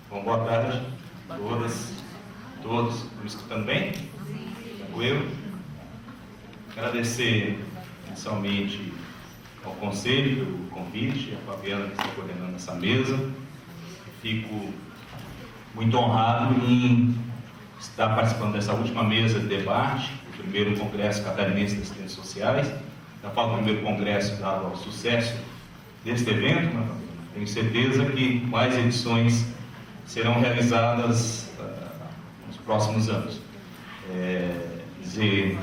Bom, boa tarde a todas, todos. Estão me escutando bem? Tranquilo? Agradecer inicialmente ao Conselho pelo convite, a Fabiana que está coordenando essa mesa. Fico muito honrado em estar participando dessa última mesa de debate, o primeiro Congresso Catarinense das Assistentes Sociais. Já falo do primeiro congresso dado ao sucesso deste evento, né? Tenho certeza que mais edições serão realizadas nos próximos anos. Me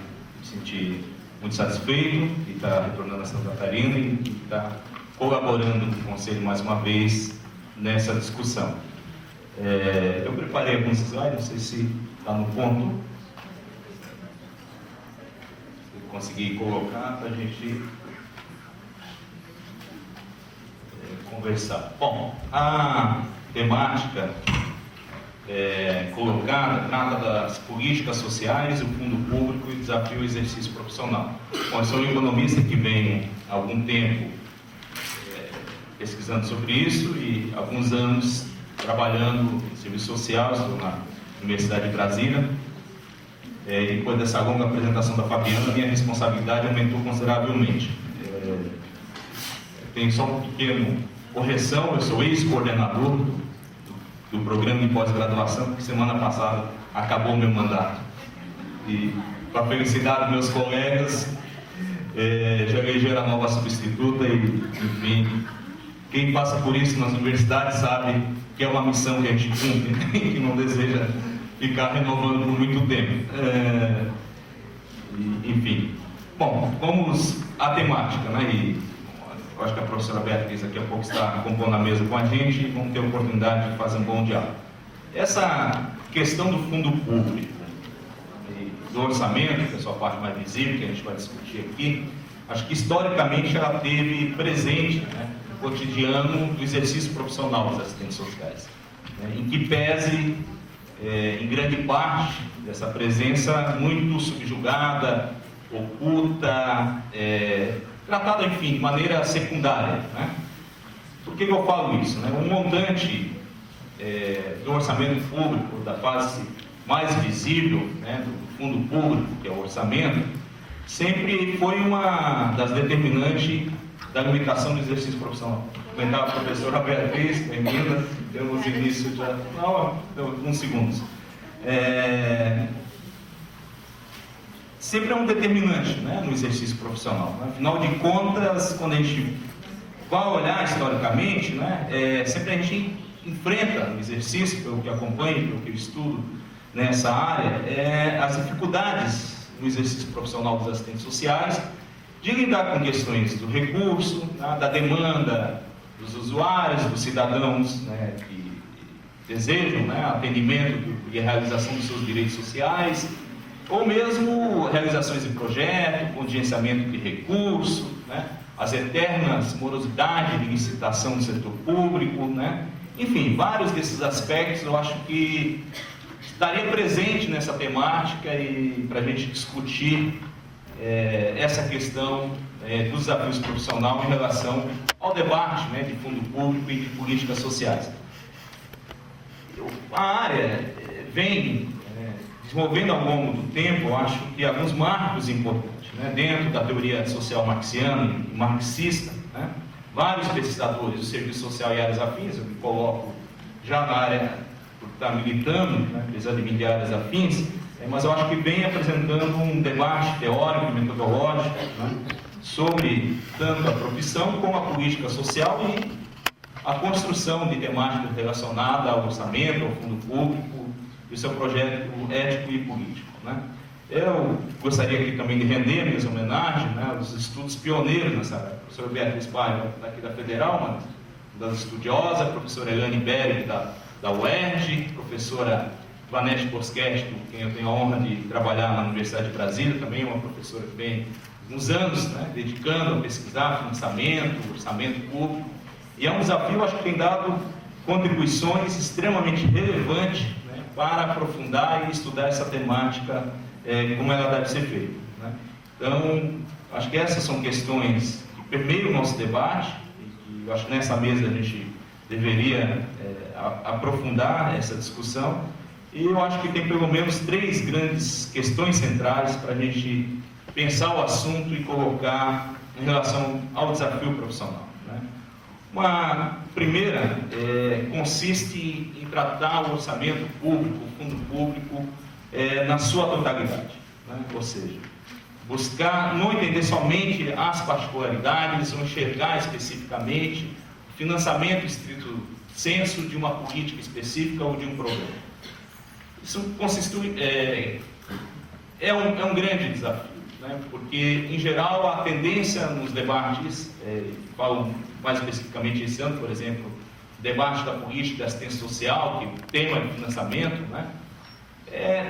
sentir muito satisfeito de estar retornando a Santa Catarina e de estar colaborando com o Conselho mais uma vez nessa discussão. Eu preparei alguns slides, não sei se está no ponto. Se eu conseguir colocar para a gente conversar. Bom, a temática colocada trata das políticas sociais, o fundo público e o desafio ao exercício profissional. Bom, eu sou um economista que venho há algum tempo pesquisando sobre isso e há alguns anos trabalhando em serviço social, estou na Universidade de Brasília. Depois dessa longa apresentação da Fabiana, minha responsabilidade aumentou consideravelmente. Tenho só uma pequena correção, eu sou ex-coordenador do programa de pós-graduação, porque semana passada acabou o meu mandato. E, com a felicidade dos meus colegas, já elegeram a nova substituta e, enfim, quem passa por isso nas universidades sabe que é uma missão que a gente cumpre, né? Que não deseja ficar renovando por muito tempo. Enfim. Bom, vamos à temática, né? E eu acho que a professora Beatriz daqui a pouco está compondo a mesa com a gente e vamos ter a oportunidade de fazer um bom diálogo. Essa questão do fundo público e do orçamento, que é a sua parte mais visível, que a gente vai discutir aqui, acho que historicamente ela teve presente, né, no cotidiano do exercício profissional dos assistentes sociais, né, em que pese, em grande parte, dessa presença muito subjugada, oculta, tratada, enfim, de maneira secundária, né? Por que eu falo isso, né? O montante do orçamento público, da face mais visível, né, do fundo público, que é o orçamento, sempre foi uma das determinantes da limitação do exercício profissional. Comentava a professora Beatriz, emenda, temos início já, não, uns segundos. Sempre é um determinante, né, no exercício profissional. Né? Afinal de contas, quando a gente vai olhar historicamente, né, sempre a gente enfrenta no exercício, pelo que acompanho, pelo que eu estudo nessa área, as dificuldades no exercício profissional dos assistentes sociais de lidar com questões do recurso, né, da demanda dos usuários, dos cidadãos, né, que desejam, né, atendimento e realização dos seus direitos sociais, ou mesmo realizações de projeto, contingenciamento de recurso, né? As eternas morosidades de licitação do setor público, né? Enfim, vários desses aspectos eu acho que estaria presente nessa temática e para a gente discutir essa questão dos desafios profissionais em relação ao debate, né, de fundo público e de políticas sociais. A área vem desenvolvendo ao longo do tempo, eu acho que alguns marcos importantes, né? Dentro da teoria social marxiana e marxista, né? Vários pesquisadores do serviço social e áreas afins, eu me coloco já na área por estar militando, né? Apesar de vir de áreas afins, mas eu acho que vem apresentando um debate teórico e metodológico, né? Sobre tanto a profissão como a política social e a construção de temáticas relacionadas ao orçamento, ao fundo público, e o seu projeto ético e político, né? Eu gostaria aqui também de render minhas homenagens, né, aos estudos pioneiros nessa área. A professora Beatriz Paiva, daqui da Federal, uma das estudiosas, a professora Elane Berg, da UERJ, a professora Vanete Boschetti, com quem eu tenho a honra de trabalhar na Universidade de Brasília, também uma professora que vem uns anos, né, dedicando a pesquisar financiamento, orçamento público, e é um desafio, acho que tem dado contribuições extremamente relevantes para aprofundar e estudar essa temática como ela deve ser feita, né? Então, acho que essas são questões que permeiam o nosso debate e que eu acho que nessa mesa a gente deveria aprofundar essa discussão, e eu acho que tem pelo menos 3 grandes questões centrais para a gente pensar o assunto e colocar em relação ao desafio profissional, né? Uma primeira consiste em tratar o orçamento público, o fundo público, na sua totalidade, né? Ou seja, buscar não entender somente as particularidades, ou enxergar especificamente o financiamento estrito sensu de uma política específica ou de um programa. Isso constitui, é um grande desafio, né? Porque, em geral, a tendência nos debates, falo mais especificamente esse ano, por exemplo, o debate da política de assistência social, que é o tema de financiamento, né?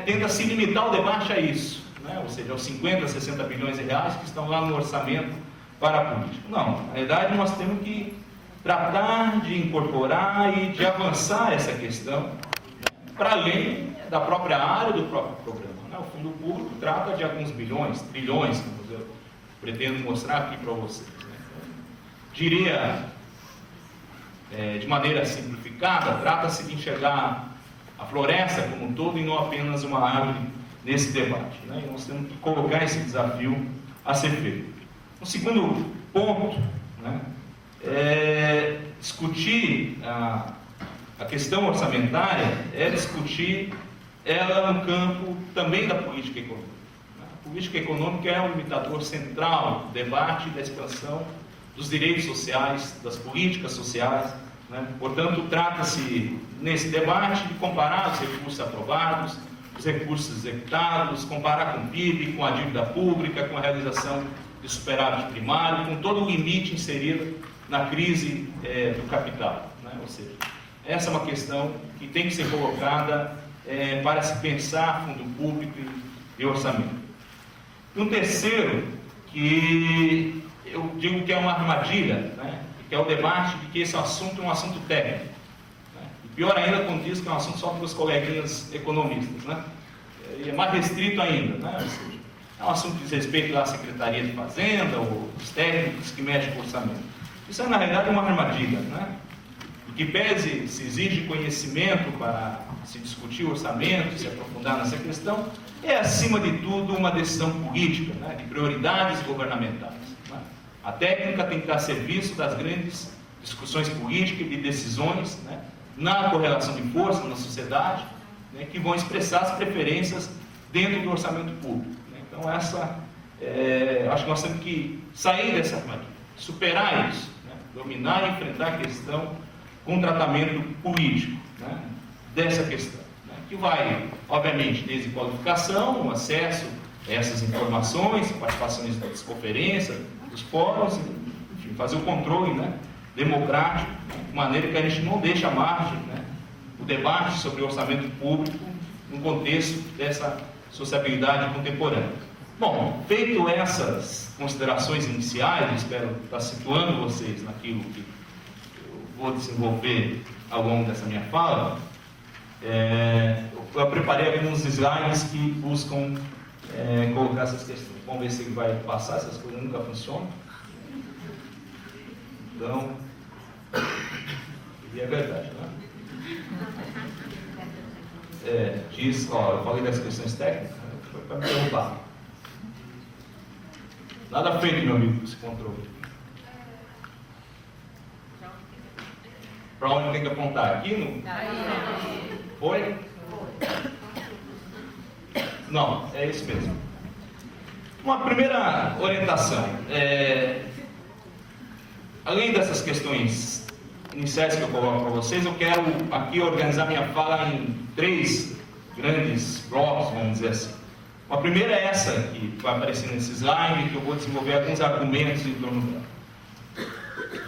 Tenta se limitar o debate a isso, né? Ou seja, aos 50, 60 bilhões de reais que estão lá no orçamento para a política. Não, na verdade nós temos que tratar de incorporar e de avançar essa questão, né, para além da própria área do próprio programa, né? O fundo público trata de alguns bilhões, trilhões, como eu pretendo mostrar aqui para vocês, né? Então, diria, de maneira simplificada, trata-se de enxergar a floresta como um todo e não apenas uma árvore nesse debate, né? E nós temos que colocar esse desafio a ser feito. O segundo ponto, né, é discutir a questão orçamentária, discutir ela no campo também da política econômica. A política econômica é um limitador central do debate e da expansão dos direitos sociais, das políticas sociais, né? Portanto, trata-se, nesse debate, de comparar os recursos aprovados, os recursos executados, comparar com o PIB, com a dívida pública, com a realização de superávit primário, com todo o limite inserido na crise do capital, né? Ou seja, essa é uma questão que tem que ser colocada para se pensar fundo público e orçamento. E um terceiro, que eu digo que é uma armadilha, né? Que é o debate de que esse assunto é um assunto técnico, né? E pior ainda quando diz que é um assunto só para os coleguinhas economistas, né? E é mais restrito ainda, né? Ou seja, é um assunto que diz respeito à Secretaria de Fazenda, ou os técnicos que mexem com o orçamento. Isso é, na realidade, uma armadilha, né? E que pese se exige conhecimento para se discutir o orçamento, se aprofundar nessa questão, é, acima de tudo, uma decisão política, né? De prioridades governamentais, né? A técnica tem que estar a serviço das grandes discussões políticas e de decisões, né, na correlação de força na sociedade, né, que vão expressar as preferências dentro do orçamento público, né? Então, acho que nós temos que sair dessa armadilha, superar isso, né, dominar e enfrentar a questão com um tratamento político, né, dessa questão, né, que vai, obviamente, desde qualificação, acesso a essas informações, participações das conferências, dos fóruns, enfim, fazer o controle, né, democrático, de maneira que a gente não deixe à margem, né, o debate sobre o orçamento público no contexto dessa sociabilidade contemporânea. Bom, feito essas considerações iniciais, espero estar situando vocês naquilo que eu vou desenvolver ao longo dessa minha fala, eu preparei alguns slides que buscam colocar essas questões. Vamos ver se ele vai passar, essas coisas nunca funcionam. Então, e é verdade, né? Diz, eu falei das questões técnicas, foi para me derrubar. Nada feito, meu amigo, com esse controle. Para onde tem que apontar? Aqui? No... Foi? Não, é isso mesmo. Uma primeira orientação. Além dessas questões iniciais que eu coloco para vocês, eu quero aqui organizar minha fala em 3 grandes blocos, vamos dizer assim. A primeira é essa que vai aparecer nesse slide, que eu vou desenvolver alguns argumentos em torno dela,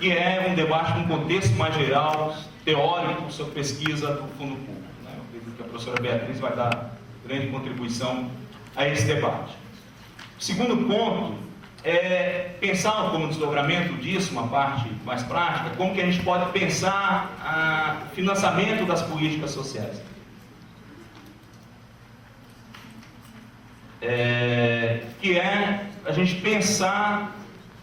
que é um debate num contexto mais geral, teórico, sobre pesquisa do fundo público, né? Eu acredito que a professora Beatriz vai dar grande contribuição a esse debate. O segundo ponto é pensar como desdobramento disso, uma parte mais prática, como que a gente pode pensar o financiamento das políticas sociais. Que é a gente pensar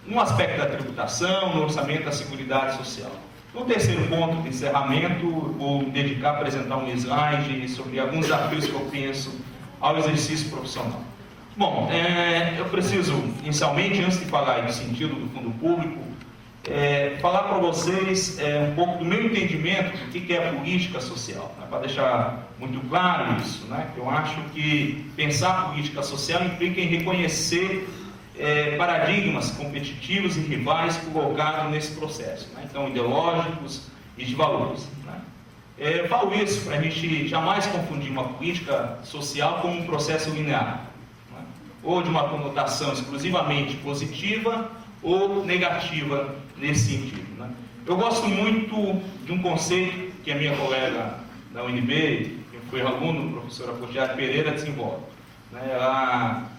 no aspecto da tributação, no orçamento da Seguridade Social. No terceiro ponto de encerramento, vou me dedicar a apresentar um slide sobre alguns desafios que eu penso ao exercício profissional. Bom, eu preciso, inicialmente, antes de falar do sentido do fundo público, falar para vocês um pouco do meu entendimento do que é a política social, né, para deixar muito claro isso, né, que eu acho que pensar política social implica em reconhecer paradigmas competitivos e rivais colocados nesse processo, né, então ideológicos e de valores. Né. Eu falo isso para a gente jamais confundir uma política social com um processo linear, né, ou de uma conotação exclusivamente positiva ou negativa nesse sentido. Né. Eu gosto muito de um conceito que a minha colega da UNB, que foi aluno, a professora Portiari Pereira, desenvolve. Né. Ela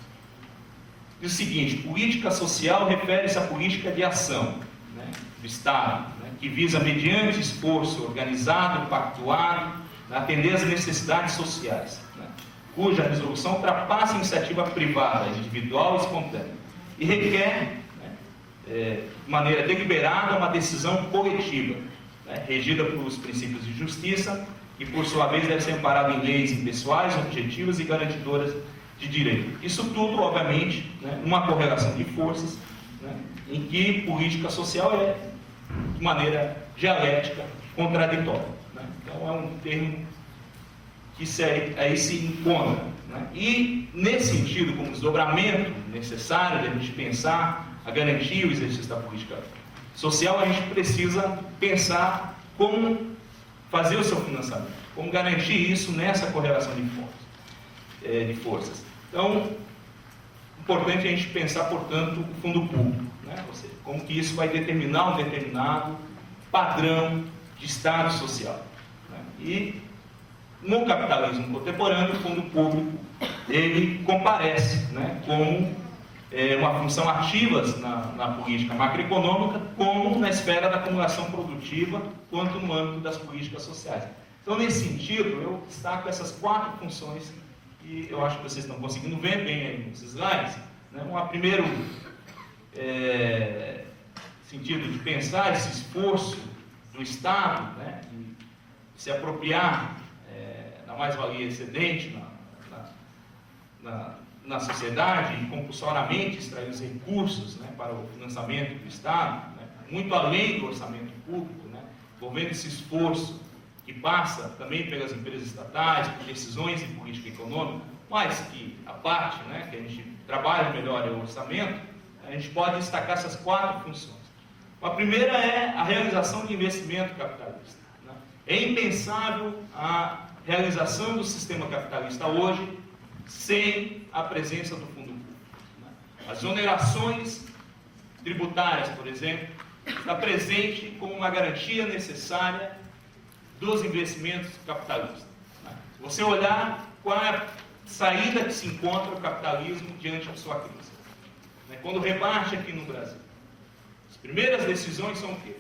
diz o seguinte: política social refere-se à política de ação, né, do Estado, né, que visa, mediante esforço organizado, pactuado, atender às necessidades sociais, né, cuja resolução ultrapassa a iniciativa privada, individual e espontânea, e requer, de maneira deliberada, uma decisão coletiva, né, regida pelos princípios de justiça, e por sua vez deve ser amparada em leis impessoais, objetivas e garantidoras de direito. Isso tudo, obviamente, né, uma correlação de forças, né, em que política social é, de maneira dialética, contraditória. Né? Então, é um termo que aí se encontra. Né? E, nesse sentido, como desdobramento necessário de a gente pensar a garantia e o exercício da política social, a gente precisa pensar como fazer o seu financiamento, como garantir isso nessa correlação de forças. Então, importante a gente pensar, portanto, o fundo público, né? Ou seja, como que isso vai determinar um determinado padrão de Estado social. Né? E, no capitalismo contemporâneo, o fundo público, ele comparece, né, como uma função ativa na política macroeconômica, como na esfera da acumulação produtiva, quanto no âmbito das políticas sociais. Então, nesse sentido, eu destaco essas 4 funções que eu acho que vocês estão conseguindo ver bem aí nos slides. Né? Um primeiro sentido de pensar esse esforço do Estado, né, de se apropriar da mais-valia excedente na sociedade e compulsoriamente extrair os recursos, né, para o financiamento do Estado, né, muito além do orçamento público, né, envolvendo esse esforço que passa também pelas empresas estatais, por decisões em política econômica, mas que a parte, né, que a gente trabalha melhor é o orçamento, a gente pode destacar essas 4 funções. A primeira é a realização de investimento capitalista. Né? É impensável a realização do sistema capitalista hoje sem a presença do fundo público. Né? As onerações tributárias, por exemplo, está presente como uma garantia necessária dos investimentos capitalistas. Né? Se você olhar qual é a saída que se encontra o capitalismo diante de sua crise. Né? Quando rebate aqui no Brasil, as primeiras decisões são o quê?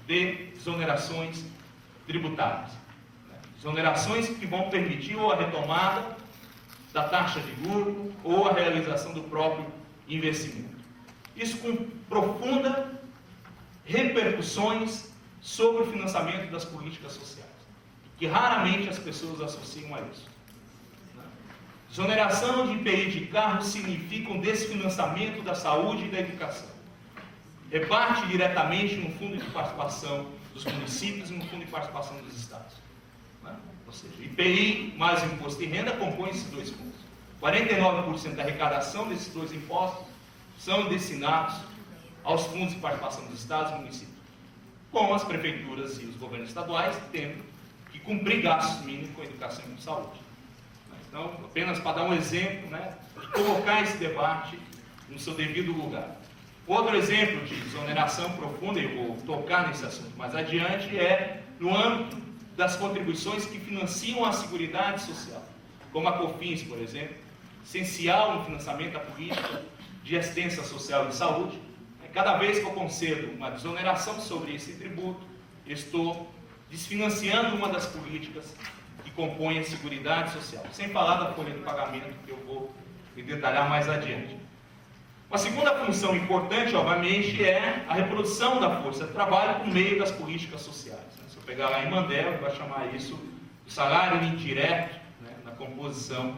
De desonerações tributárias. Né? Desonerações que vão permitir ou a retomada da taxa de lucro ou a realização do próprio investimento. Isso com profundas repercussões sobre o financiamento das políticas sociais, que raramente as pessoas associam a isso. Desoneração de IPI de carro significa um desfinanciamento da saúde e da educação. Reparte diretamente no fundo de participação dos municípios e no fundo de participação dos estados. Ou seja, IPI mais imposto de renda compõem esses 2 pontos. 49% da arrecadação desses 2 impostos são destinados aos fundos de participação dos estados e municípios, com as prefeituras e os governos estaduais tendo que cumprir gastos mínimos com educação e com saúde. Então, apenas para dar um exemplo, né, de colocar esse debate no seu devido lugar. Outro exemplo de desoneração profunda, e eu vou tocar nesse assunto mais adiante, é no âmbito das contribuições que financiam a Seguridade Social, como a COFINS, por exemplo, essencial no financiamento da política de assistência social e de saúde. Cada vez que eu concedo uma desoneração sobre esse tributo, eu estou desfinanciando uma das políticas que compõem a Seguridade Social, sem falar da folha de pagamento, que eu vou detalhar mais adiante. Uma segunda função importante, obviamente, é a reprodução da força de trabalho por meio das políticas sociais. Se eu pegar lá em Mandel, ele vai chamar isso de salário indireto, né, na composição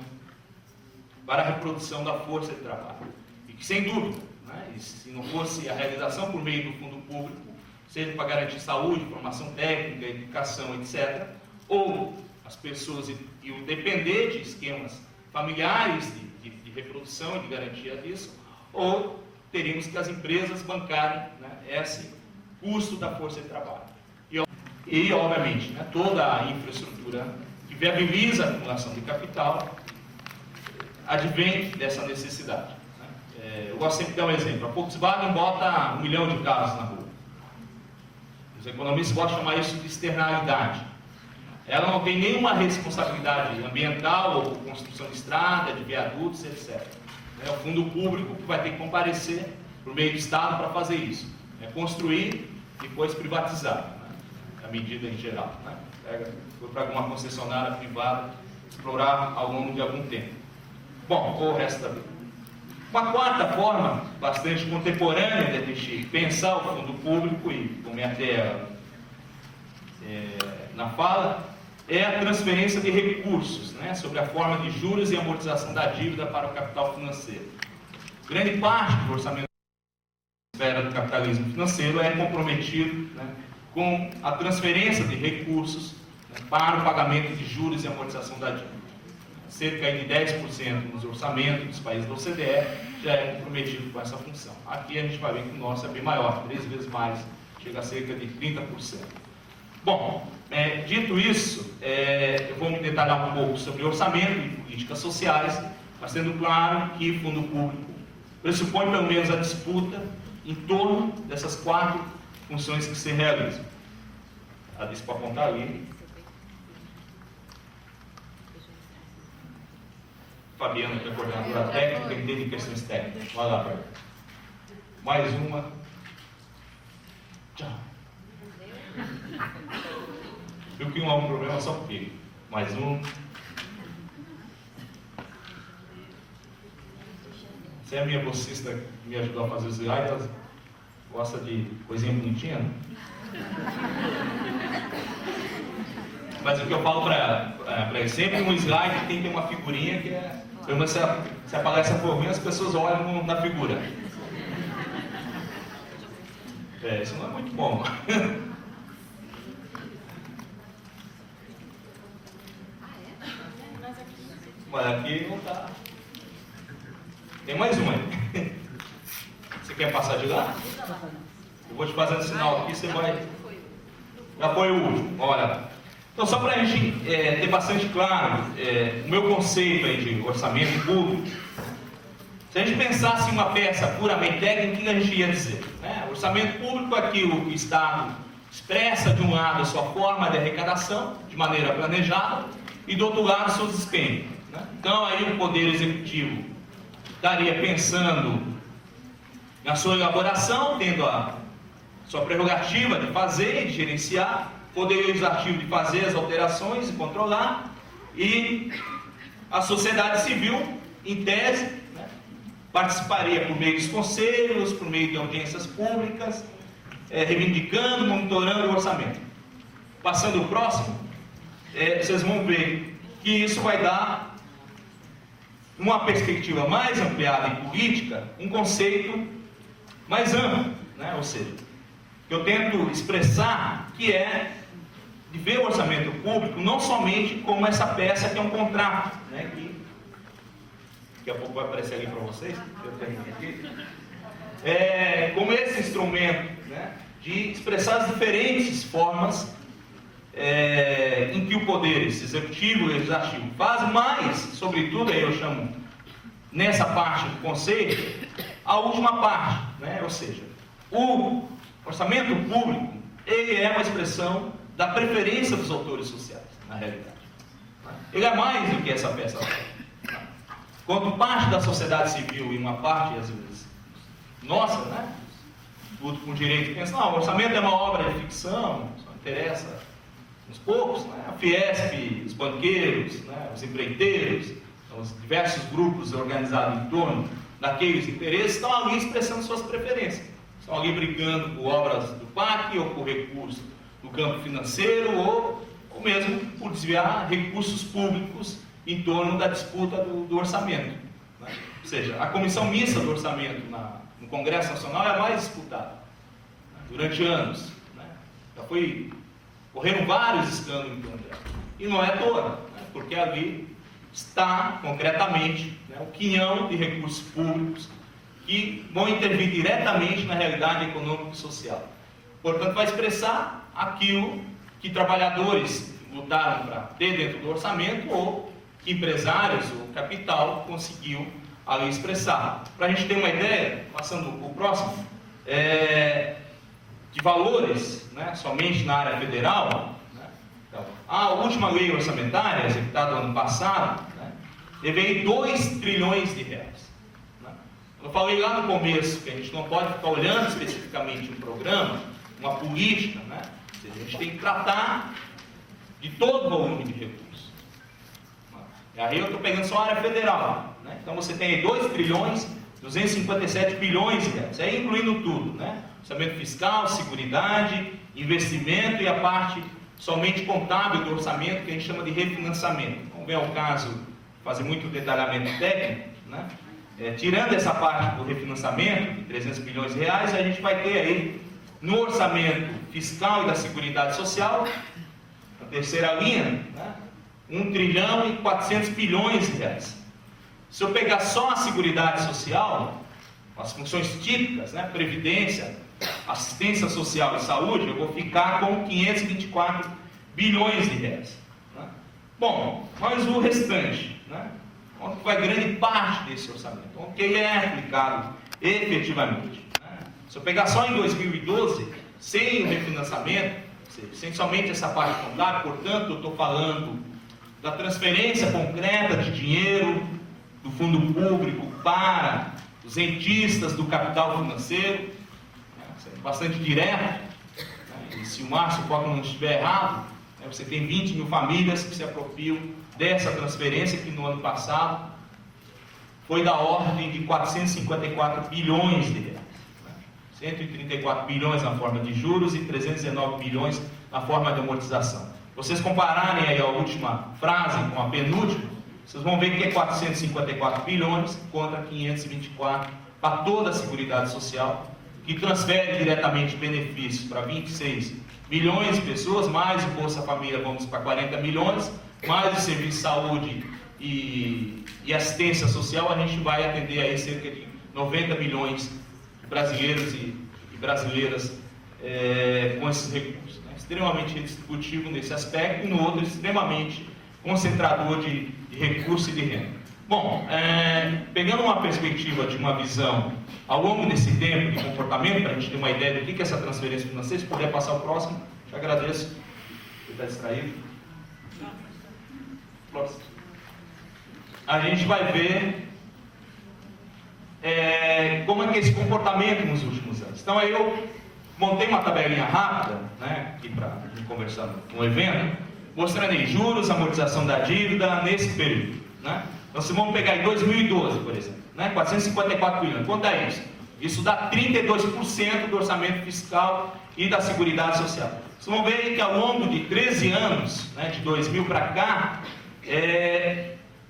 para a reprodução da força de trabalho. E que, sem dúvida, né, se não fosse a realização por meio do fundo público, seja para garantir saúde, formação técnica, educação, etc., ou as pessoas iam depender de esquemas familiares de reprodução e de garantia disso, ou teríamos que as empresas bancarem, né, esse custo da força de trabalho. E obviamente, né, toda a infraestrutura que viabiliza a acumulação de capital advém dessa necessidade. Né? Eu gosto sempre de dar um exemplo. A Volkswagen bota 1 milhão de carros na rua. Os economistas gostam de chamar isso de externalidade. Ela não tem nenhuma responsabilidade ambiental ou por construção de estrada, de viadutos, etc. É o fundo público que vai ter que comparecer por meio do Estado para fazer isso. É construir e depois privatizar, né? A medida em geral. Né? Foi para alguma concessionária privada explorar ao longo de algum tempo. Bom, ou o resto da vida. Uma quarta forma, bastante contemporânea de a gente pensar o fundo público, e como é até na fala, é a transferência de recursos, né, sobre a forma de juros e amortização da dívida para o capital financeiro. Grande parte do orçamento da esfera do capitalismo financeiro é comprometido, né, com a transferência de recursos, né, para o pagamento de juros e amortização da dívida. Cerca de 10% nos orçamentos dos países da OCDE já é comprometido com essa função. Aqui a gente vai ver que o nosso é bem maior, 3 vezes mais, chega a cerca de 30%. Bom, dito isso, eu vou me detalhar um pouco sobre orçamento e políticas sociais, mas sendo claro que o fundo público pressupõe pelo menos a disputa em torno dessas 4 funções que se realizam. A disso para apontar ali. Fabiana, que é coordenadora técnica, entende em questões técnicas. Vai lá, Fabiana. Mais uma. Tchau. Viu que não há um problema, só porque. Mais um. Você é a minha bolsista que me ajudou a fazer os slides, ela gosta de coisinha bonitinha, né? Mas o que eu falo para ela, sempre um slide tem que ter uma figurinha que é, pelo menos se apagar essa forminha, as pessoas olham na figura. Isso não é muito bom. Mas aqui não está. Tem mais uma aí. Você quer passar de lá? Eu vou te fazendo sinal aqui, você vai. Já foi o último. Olha. Então, só para a gente ter bastante claro o meu conceito aí de orçamento público, se a gente pensasse em uma peça puramente técnica, o que a gente ia dizer? Orçamento público é aquilo que o Estado expressa, de um lado, a sua forma de arrecadação, de maneira planejada, e do outro lado, seus dispêndios. Né? Então, aí o Poder Executivo estaria pensando na sua elaboração, tendo a sua prerrogativa de fazer e de gerenciar, Poder Legislativo de fazer as alterações e controlar, e a sociedade civil, em tese, né, participaria por meio dos conselhos, por meio de audiências públicas, reivindicando, monitorando o orçamento. Passando o próximo, vocês vão ver que isso vai dar, uma perspectiva mais ampliada em política, um conceito mais amplo, né? Ou seja, eu tento expressar que é de ver o orçamento público não somente como essa peça que é um contrato, né, que daqui a pouco vai aparecer ali para vocês, eu tenho aqui, como esse instrumento, né, de expressar as diferentes formas em que o poder executivo e legislativo faz, mas, sobretudo, aí eu chamo nessa parte do conceito, a última parte, né, ou seja, o orçamento público, ele é uma expressão da preferência dos autores sociais, na realidade. Ele é mais do que essa peça. Quanto parte da sociedade civil e uma parte, às vezes, nossa, né? Tudo com direito de pensar, o orçamento é uma obra de ficção, só interessa uns poucos, né? A Fiesp, os banqueiros, né? Os empreiteiros, os diversos grupos organizados em torno daqueles interesses estão ali expressando suas preferências. Estão ali brigando por obras do PAC, ou por recursos do campo financeiro, ou mesmo por desviar recursos públicos em torno da disputa do orçamento, né? Ou seja, a comissão mista do orçamento no Congresso Nacional é a mais disputada, né, durante anos, né? Já ocorreram vários escândalos em torno dela. E não é à toa, né, porque ali está concretamente, né, o quinhão de recursos públicos que vão intervir diretamente na realidade econômica e social. Portanto, vai expressar aquilo que trabalhadores lutaram para ter dentro do orçamento, ou que empresários ou capital conseguiu ali expressar. Para a gente ter uma ideia, passando o próximo, de valores, né, somente na área federal, né, então, a última lei orçamentária, executada no ano passado, né, teve aí 2 trilhões de reais. Né? Eu falei lá no começo que a gente não pode ficar olhando especificamente um programa, uma política, né? Ou seja, a gente tem que tratar de todo o volume de recursos. E aí eu estou pegando só a área federal, né? Então você tem aí 2 trilhões 257 bilhões de reais, aí incluindo tudo, né? Orçamento fiscal, seguridade, investimento e a parte somente contábil do orçamento, que a gente chama de refinanciamento. Não vem ao caso fazer muito detalhamento técnico, né? Tirando essa parte do refinanciamento, de 300 bilhões de reais, a gente vai ter aí, no orçamento fiscal e da seguridade social, a terceira linha, né, 1 trilhão e 400 bilhões de reais. Se eu pegar só a seguridade social, as funções típicas, né, previdência, assistência social e saúde, eu vou ficar com 524 bilhões de reais. Né? Bom, mas o restante, né, onde vai grande parte desse orçamento, onde ele é aplicado efetivamente. Né? Se eu pegar só em 2012, sem o refinanciamento, sem somente essa parte contábil, portanto, eu estou falando da transferência concreta de dinheiro do fundo público para os rentistas do capital financeiro, né, bastante direto, né, e se o Márcio Coca não estiver errado, né, você tem 20 mil famílias que se apropriam dessa transferência, que no ano passado foi da ordem de 454 bilhões de reais. 134 bilhões na forma de juros e 319 bilhões na forma de amortização. Vocês compararem aí a última frase com a penúltima, vocês vão ver que é 454 bilhões contra 524 para toda a Seguridade Social, que transfere diretamente benefícios para 26 milhões de pessoas, mais o Bolsa Família vamos para 40 milhões, mais o Serviço de Saúde e Assistência Social, a gente vai atender aí cerca de 90 milhões brasileiros e brasileiras com esses recursos, né? Extremamente redistributivo nesse aspecto, e no outro extremamente concentrador de recursos e de renda. Bom, pegando uma perspectiva de uma visão ao longo desse tempo de comportamento, para a gente ter uma ideia do que é essa transferência financeira, se puder passar o próximo, te agradeço. Você está distraído? Próximo. A gente vai ver como é que é esse comportamento nos últimos anos. Então aí eu montei uma tabelinha rápida, né, aqui para a gente conversar no evento, mostrando aí juros, amortização da dívida nesse período, né? Então se vamos pegar em 2012, por exemplo, né, 454 bilhões, quanto é isso? Isso dá 32% do orçamento fiscal e da Seguridade Social. Vocês vão ver aí que ao longo de 13 anos, né, de 2000 para cá,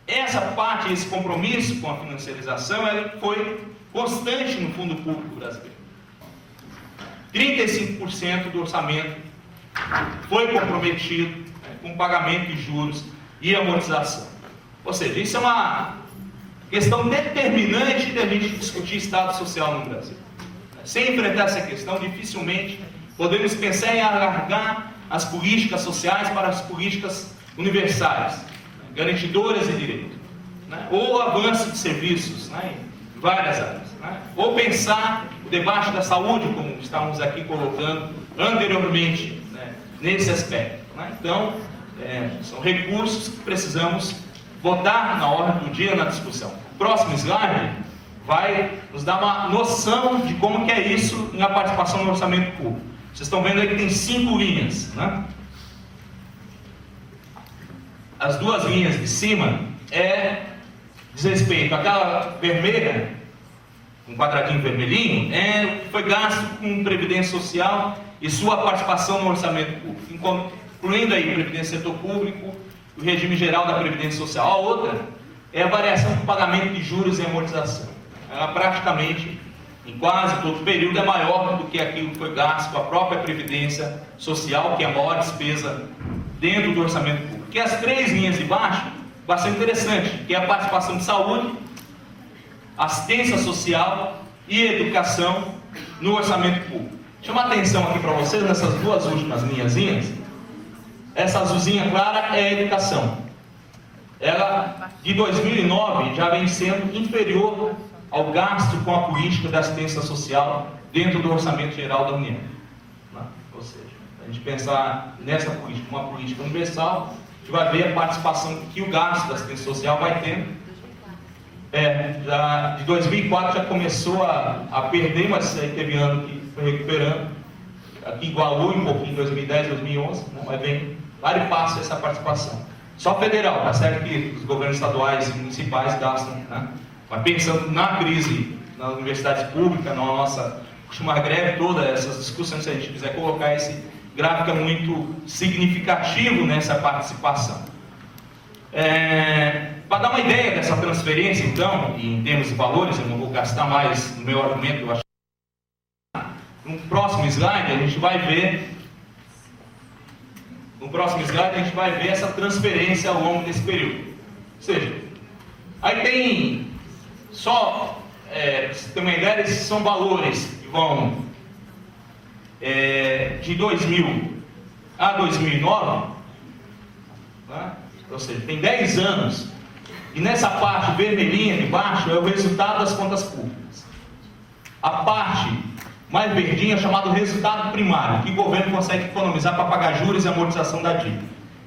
essa parte, esse compromisso com a financiarização, ela foi constante no Fundo Público Brasileiro. 35% do orçamento foi comprometido, né, com pagamento de juros e amortização. Ou seja, isso é uma questão determinante da gente discutir Estado Social no Brasil. Sem enfrentar essa questão, dificilmente podemos pensar em alargar as políticas sociais para as políticas universais, garantidoras de direito, né? Ou avanço de serviços, né, em várias áreas, né? Ou pensar o debate da saúde, como estávamos aqui colocando anteriormente, né, nesse aspecto, né? Então, são recursos que precisamos botar na ordem do dia na discussão. O próximo slide vai nos dar uma noção de como que é isso na participação no orçamento público. Vocês estão vendo aí que tem 5 linhas, né? As 2 linhas de cima diz respeito àquela vermelha, um quadradinho vermelhinho, é o que foi gasto com Previdência Social e sua participação no orçamento público, incluindo aí Previdência Setor Público, o regime geral da Previdência Social. A outra é a variação do pagamento de juros e amortização. Ela praticamente, em quase todo o período, é maior do que aquilo que foi gasto com a própria Previdência Social, que é a maior despesa dentro do orçamento público. Que as três linhas de baixo, bastante interessante, que é a participação de saúde, assistência social e educação no orçamento público. Chama a atenção aqui para vocês, nessas duas últimas linhazinhas, essa azulzinha clara é a educação. Ela, de 2009, já vem sendo inferior ao gasto com a política da assistência social dentro do orçamento geral da União. Ou seja, a gente pensar nessa política, uma política universal, a gente vai ver a participação que o gasto da assistência social vai tendo. De 2004 já começou a perder, mas aí teve ano que foi recuperando, aqui igualou um pouquinho em 2010, 2011, né, mas vem vários passos essa participação. Só federal, tá certo que os governos estaduais e municipais gastam, né? Mas pensando na crise nas universidades públicas, na nossa última greve, todas essas discussões, se a gente quiser colocar esse gráfico, é muito significativo nessa participação. Para dar uma ideia dessa transferência, então, em termos de valores, eu não vou gastar mais no meu argumento, eu acho. No próximo slide a gente vai ver essa transferência ao longo desse período. Ou seja, aí tem só, para você ter uma ideia, esses são valores que vão de 2000 a 2009, né? Ou seja, tem 10 anos, e nessa parte vermelhinha de baixo é o resultado das contas públicas. A parte mais verdinha é chamado resultado primário, que o governo consegue economizar para pagar juros e amortização da dívida.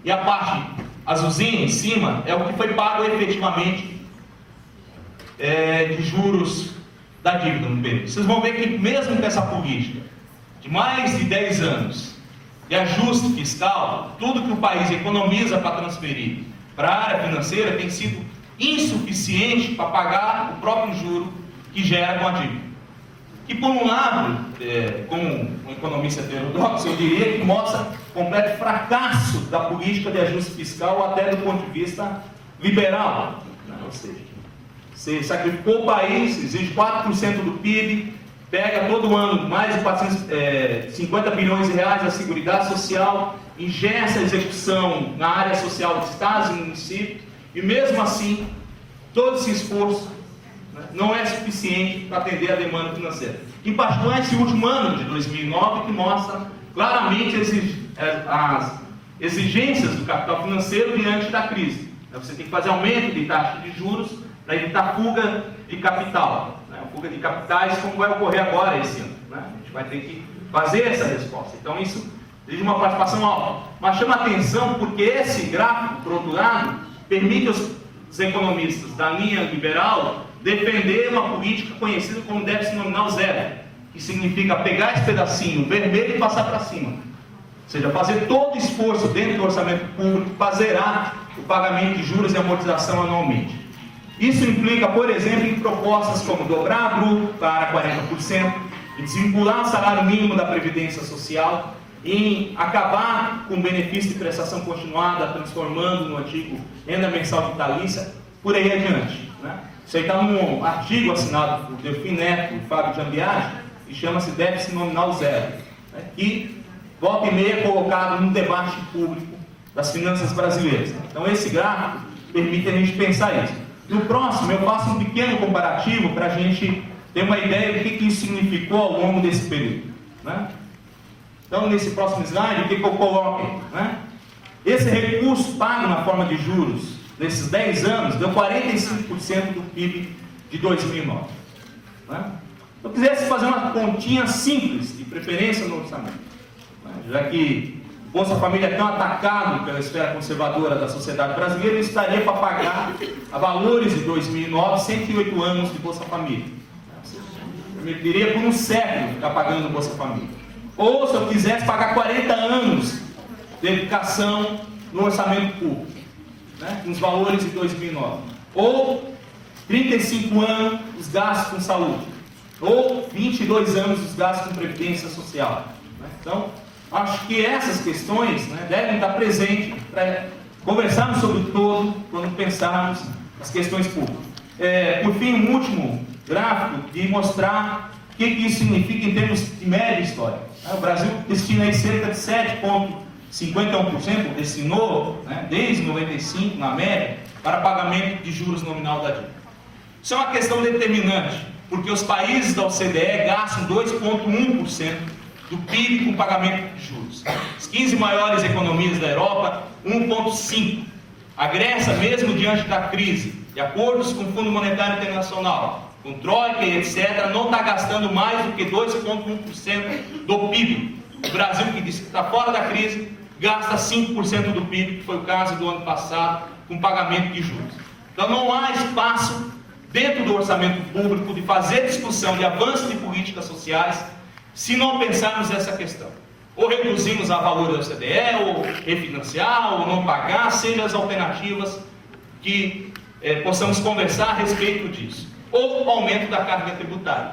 E a parte azulzinha em cima é o que foi pago efetivamente de juros da dívida no período. Vocês vão ver que mesmo com essa política de mais de 10 anos de ajuste fiscal, tudo que o país economiza para transferir para a área financeira tem sido insuficiente para pagar o próprio juro que gera com a dívida. Que por um lado, como um economista heterodoxo, eu diria que mostra completo fracasso da política de ajuste fiscal até do ponto de vista liberal. Ou seja, você sacrificou o país, exige 4% do PIB, pega todo ano mais de 450 bilhões de reais da Seguridade Social, ingessa a execução na área social de estados e municípios, e mesmo assim, todo esse esforço não é suficiente para atender a demanda financeira. Em particular, esse último ano de 2009, que mostra claramente as exigências do capital financeiro diante da crise. Você tem que fazer aumento de taxa de juros para evitar fuga de capital. Fuga de capitais, como vai ocorrer agora esse ano. A gente vai ter que fazer essa resposta. Então, isso exige uma participação alta. Mas chama atenção porque esse gráfico, por outro lado, permite aos economistas da linha liberal defender uma política conhecida como déficit nominal zero, que significa pegar esse pedacinho vermelho e passar para cima. Ou seja, fazer todo o esforço dentro do orçamento público para zerar o pagamento de juros e amortização anualmente. Isso implica, por exemplo, em propostas como dobrar a bruto para 40%, em desvincular o salário mínimo da Previdência Social, em acabar com o benefício de prestação continuada, transformando no antigo renda mensal vitalícia, por aí adiante. Isso aí está num artigo assinado por Delfim Neto e Fábio Giambiagi, que chama-se déficit nominal zero, que volta e meia é colocado no debate público das finanças brasileiras. Então esse gráfico permite a gente pensar isso. No próximo eu faço um pequeno comparativo para a gente ter uma ideia do que isso significou ao longo desse período. Então nesse próximo slide, o que eu coloco? Esse recurso pago na forma de juros nesses 10 anos deu 45% do PIB de 2009. Se eu quisesse fazer uma continha simples, de preferência no orçamento, já que o Bolsa Família é tão atacado pela esfera conservadora da sociedade brasileira, eu estaria para pagar a valores de 2009, 108 anos de Bolsa Família. Eu me diria por um século ficar pagando Bolsa Família. Ou se eu quisesse pagar 40 anos de educação no orçamento público, com os valores de 2009. Ou 35 anos os gastos com saúde. ou 22 anos dos gastos com previdência social. Então, acho que essas questões, né, devem estar presentes para conversarmos sobre o todo quando pensarmos as questões públicas. Por fim, um último gráfico de mostrar o que isso significa em termos de média histórica. O Brasil destina aí cerca de 7,51%, destinou, né, desde 95, na média, para pagamento de juros nominal da dívida. Isso é uma questão determinante, porque os países da OCDE gastam 2,1% do PIB com pagamento de juros. As 15 maiores economias da Europa, 1,5%. A Grécia, mesmo diante da crise, de acordos com o Fundo Monetário Internacional, com Troika e etc., não está gastando mais do que 2,1% do PIB. O Brasil, que diz que está fora da crise, gasta 5% do PIB, que foi o caso do ano passado, com pagamento de juros. Então não há espaço dentro do orçamento público de fazer discussão de avanço de políticas sociais se não pensarmos essa questão. Ou reduzimos a valor da OCDE, ou refinanciar, ou não pagar, sejam as alternativas que possamos conversar a respeito disso. Ou aumento da carga tributária.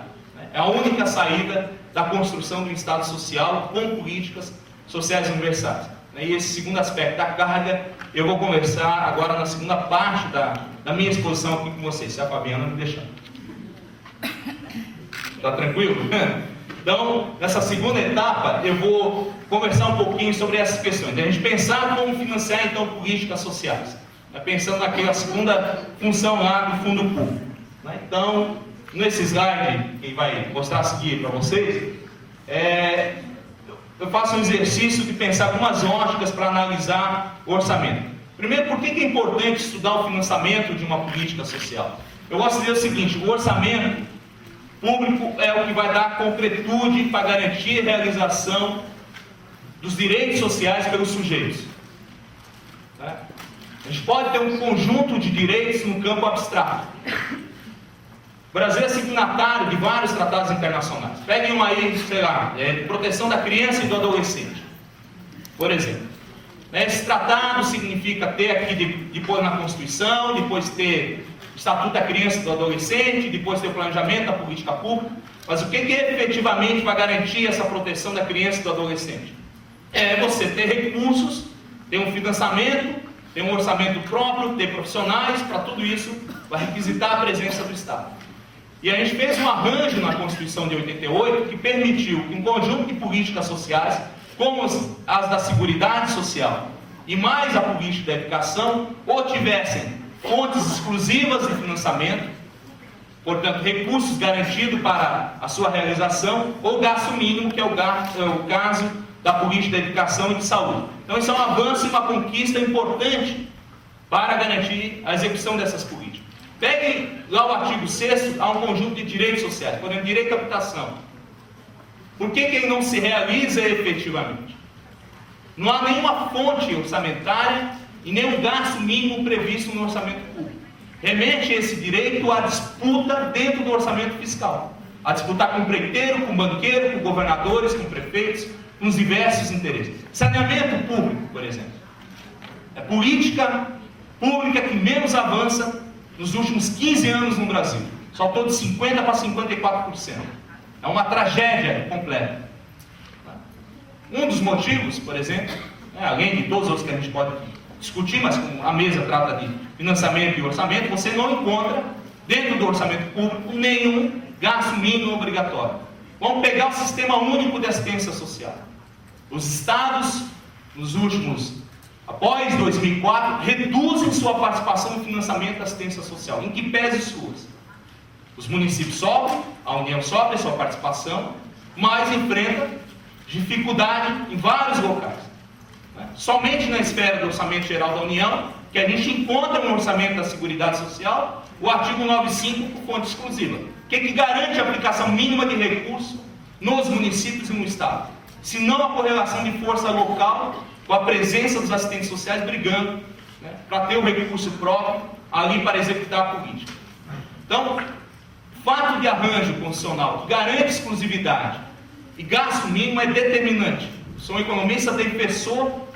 É a única saída da construção do Estado social com políticas sociais universais. E esse segundo aspecto da carga, eu vou conversar agora na segunda parte da minha exposição aqui com vocês, se a Fabiana me deixar. Está tranquilo? Então, nessa segunda etapa, eu vou conversar um pouquinho sobre essas questões. A gente pensar como financiar, então, políticas sociais. Pensando naquela segunda função lá do fundo público. Então, nesse slide, que vai mostrar a seguir para vocês, eu faço um exercício de pensar algumas lógicas para analisar o orçamento. Primeiro, por que é importante estudar o financiamento de uma política social? Eu gosto de dizer o seguinte: o orçamento público é o que vai dar concretude para garantir a realização dos direitos sociais pelos sujeitos. A gente pode ter um conjunto de direitos no campo abstrato. O Brasil é signatário de vários tratados internacionais. Peguem um aí, sei lá, proteção da criança e do adolescente, por exemplo. Esse tratado significa ter aqui, depois na Constituição, depois ter o Estatuto da Criança e do Adolescente, depois ter o planejamento da política pública. Mas o que efetivamente vai garantir essa proteção da criança e do adolescente? É você ter recursos, ter um financiamento, ter um orçamento próprio, ter profissionais, para tudo isso vai requisitar a presença do Estado. E a gente fez um arranjo na Constituição de 88 que permitiu que um conjunto de políticas sociais, como as da Seguridade Social e mais a política da educação, ou tivessem fontes exclusivas de financiamento, portanto recursos garantidos para a sua realização, ou gasto mínimo, que é o caso da política da educação e de saúde. Então isso é um avanço e uma conquista importante para garantir a execução dessas políticas. Peguem lá o artigo 6º, há um conjunto de direitos sociais, por exemplo, direito à habitação. Por que ele não se realiza efetivamente? Não há nenhuma fonte orçamentária e nenhum gasto mínimo previsto no orçamento público. Remete esse direito à disputa dentro do orçamento fiscal. A disputar com o empreiteiro, com o banqueiro, com governadores, com prefeitos, com os diversos interesses. Saneamento público, por exemplo. É a política pública que menos avança nos últimos 15 anos no Brasil. Saltou de 50% para 54%. É uma tragédia completa. Um dos motivos, por exemplo, além de todos os outros que a gente pode discutir, mas como a mesa trata de financiamento e orçamento, você não encontra dentro do orçamento público nenhum gasto mínimo obrigatório. Vamos pegar o Sistema Único de Assistência Social. Os estados, nos últimos, após 2004, reduzem sua participação no financiamento da assistência social, em que pese suas. Os municípios sobem, a União sobe a sua participação, mas enfrenta dificuldade em vários locais. Somente na esfera do Orçamento Geral da União, que a gente encontra no Orçamento da Seguridade Social, o artigo 95 por fonte exclusiva, que garante a aplicação mínima de recursos nos municípios e no Estado, se não a correlação de força local com a presença dos assistentes sociais brigando, para ter o recurso próprio ali para executar a política. Então, fato de arranjo constitucional que garante exclusividade e gasto mínimo é determinante. Sou um economista defensor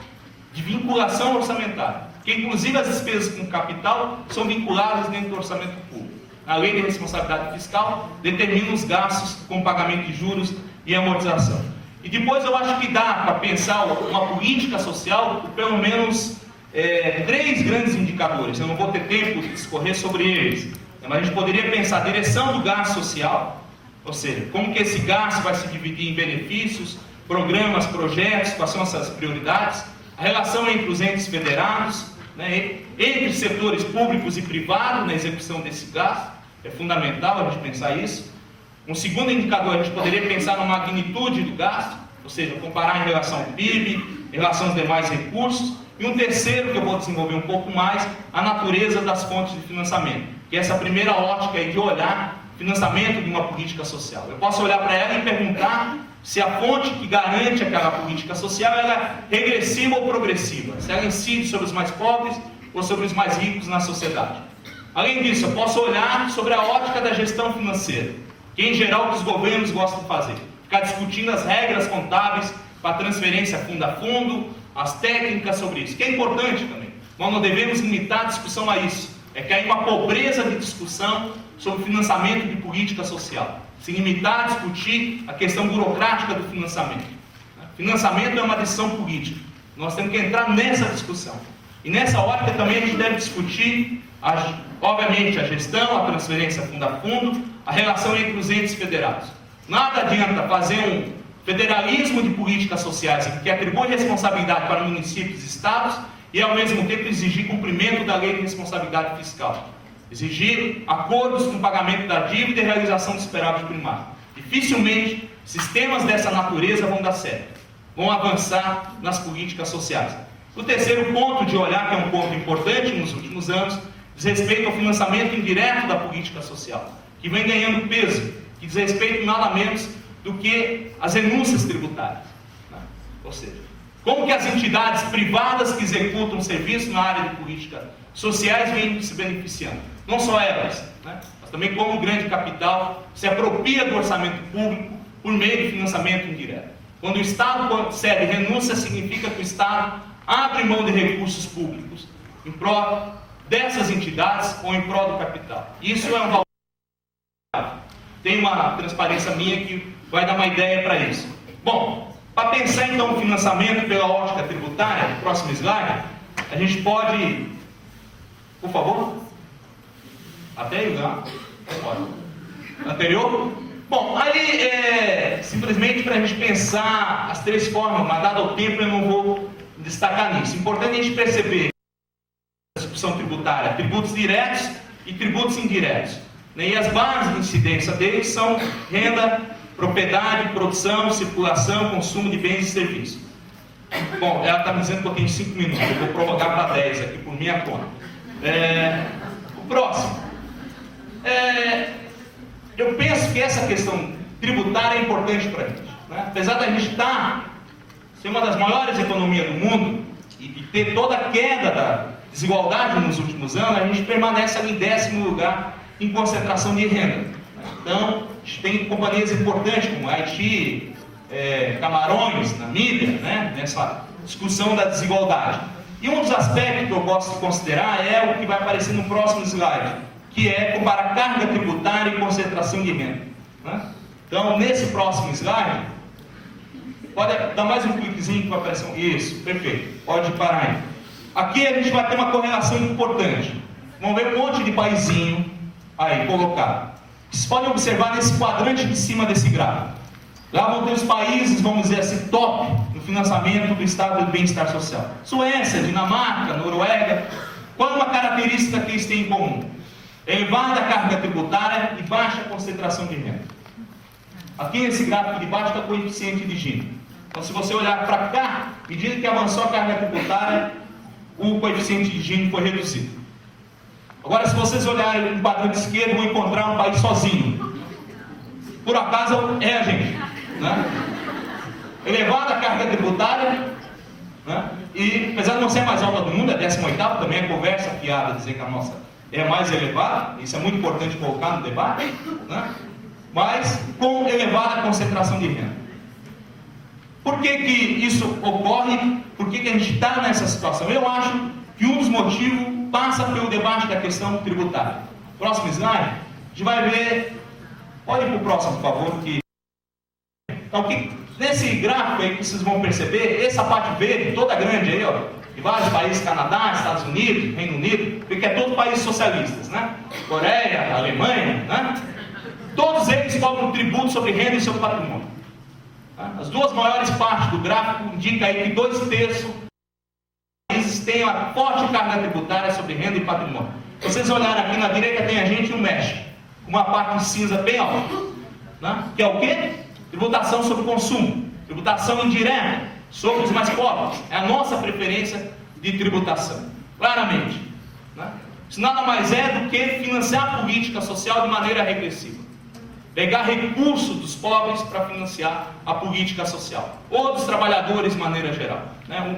de vinculação orçamentária, que inclusive as despesas com capital são vinculadas dentro do orçamento público. a lei de responsabilidade fiscal determina os gastos com pagamento de juros e amortização. E depois eu acho que dá para pensar uma política social por pelo menos 3 grandes indicadores. Eu não vou ter tempo de discorrer sobre eles, mas a gente poderia pensar a direção do gasto social, ou seja, como que esse gasto vai se dividir em benefícios, programas, projetos, quais são essas prioridades, a relação entre os entes federados, né, entre setores públicos e privados na execução desse gasto, é fundamental a gente pensar isso. Um segundo indicador, a gente poderia pensar na magnitude do gasto, ou seja, comparar em relação ao PIB, em relação aos demais recursos. E um terceiro, que eu vou desenvolver um pouco mais, a natureza das fontes de financiamento, que é essa primeira ótica aí de olhar financiamento de uma política social. Eu posso olhar para ela e perguntar se a fonte que garante aquela política social ela é regressiva ou progressiva, se ela incide sobre os mais pobres ou sobre os mais ricos na sociedade. Além disso, eu posso olhar sobre a ótica da gestão financeira, que em geral os governos gostam de fazer, ficar discutindo as regras contábeis para transferência fundo a fundo, as técnicas sobre isso, que é importante também, mas não devemos limitar a discussão a isso. É que há uma pobreza de discussão sobre financiamento de política social, se limitar a discutir a questão burocrática do financiamento. Financiamento é uma decisão política, nós temos que entrar nessa discussão, e nessa ótica também a gente deve discutir, obviamente, a gestão, a transferência fundo a fundo, a relação entre os entes federados. Nada adianta fazer um federalismo de políticas sociais que atribui responsabilidade para municípios e estados e, ao mesmo tempo, exigir cumprimento da lei de responsabilidade fiscal. Exigir acordos com o pagamento da dívida e realização do superávit primário. Dificilmente sistemas dessa natureza vão dar certo, vão avançar nas políticas sociais. O terceiro ponto de olhar, que é um ponto importante nos últimos anos, diz respeito ao financiamento indireto da política social, que vem ganhando peso, que diz respeito nada menos do que as renúncias tributárias. Ou seja, como que as entidades privadas que executam serviços na área de políticas sociais vêm se beneficiando. Não só elas, mas também como o grande capital se apropria do orçamento público por meio de financiamento indireto. Quando o Estado concede renúncia, significa que o Estado abre mão de recursos públicos em prol dessas entidades ou em prol do capital. Isso é um valor. Tem uma transparência minha que vai dar uma ideia para isso. Bom, para pensar então o financiamento pela ótica tributária, próximo slide, a gente pode, por favor, até aí lá, anterior. Bom, aí simplesmente para a gente pensar as 3 formas, mas dado o tempo eu não vou destacar nisso. Importante a gente perceber a discussão tributária, tributos diretos e tributos indiretos. E as bases de incidência deles são renda, propriedade, produção, circulação, consumo de bens e serviços. Bom, ela está me dizendo que eu tenho 5 minutos, eu vou prorrogar para 10 aqui por minha conta. O próximo. Eu penso que essa questão tributária é importante para a gente. Apesar da gente ser uma das maiores economias do mundo e ter toda a queda da desigualdade nos últimos anos, a gente permanece ali em 10º lugar em concentração de renda. Então, a gente tem companhias importantes como Haiti, Camarões, Namíbia, nessa discussão da desigualdade. E um dos aspectos que eu gosto de considerar é o que vai aparecer no próximo slide, que é comparar carga tributária e concentração de renda. Então, nesse próximo slide, pode dar mais um cliquezinho que vai aparecer. Isso, perfeito. Pode parar aí. Aqui a gente vai ter uma correlação importante. Vamos ver um monte de paizinho aí colocado. Vocês podem observar nesse quadrante de cima desse gráfico. Lá vão ter os países, vamos dizer assim, top no financiamento do Estado do Bem-Estar Social. Suécia, Dinamarca, Noruega. Qual é uma característica que eles têm em comum? Elevada carga tributária e baixa concentração de renda. Aqui nesse gráfico de baixo está o coeficiente de Gini. Então, se você olhar para cá, à medida que avançou a carga tributária, o coeficiente de Gini foi reduzido. Agora, se vocês olharem no quadrante esquerdo, vão encontrar um país sozinho. Por acaso é a gente. Elevada a carga tributária, e apesar de não ser a mais alta do mundo, é 18ª, também é conversa fiada dizer que a nossa é a mais elevada, isso é muito importante colocar no debate, mas com elevada concentração de renda. Por que isso ocorre? Por que a gente está nessa situação? Eu acho que um dos motivos passa pelo debate da questão tributária. Próximo slide. gente vai ver, pode ir para o próximo, por favor, que... Então, nesse gráfico aí que vocês vão perceber, essa parte verde, toda grande aí, ó, de vários países, Canadá, Estados Unidos, Reino Unido, porque é todos países socialistas, né? Coreia, Alemanha, né? Todos eles cobram tributo sobre renda e sobre patrimônio. As duas maiores partes do gráfico indicam aí que 2/3 dos países têm uma forte carga tributária sobre renda e patrimônio. Se vocês olharem aqui na direita, tem a gente e o México, com uma parte cinza bem alta, né? Que é o quê? Tributação sobre consumo, tributação indireta sobre os mais pobres. É a nossa preferência de tributação, claramente, né? Isso nada mais é do que financiar a política social de maneira regressiva. Pegar recursos dos pobres para financiar a política social, ou dos trabalhadores de maneira geral, né?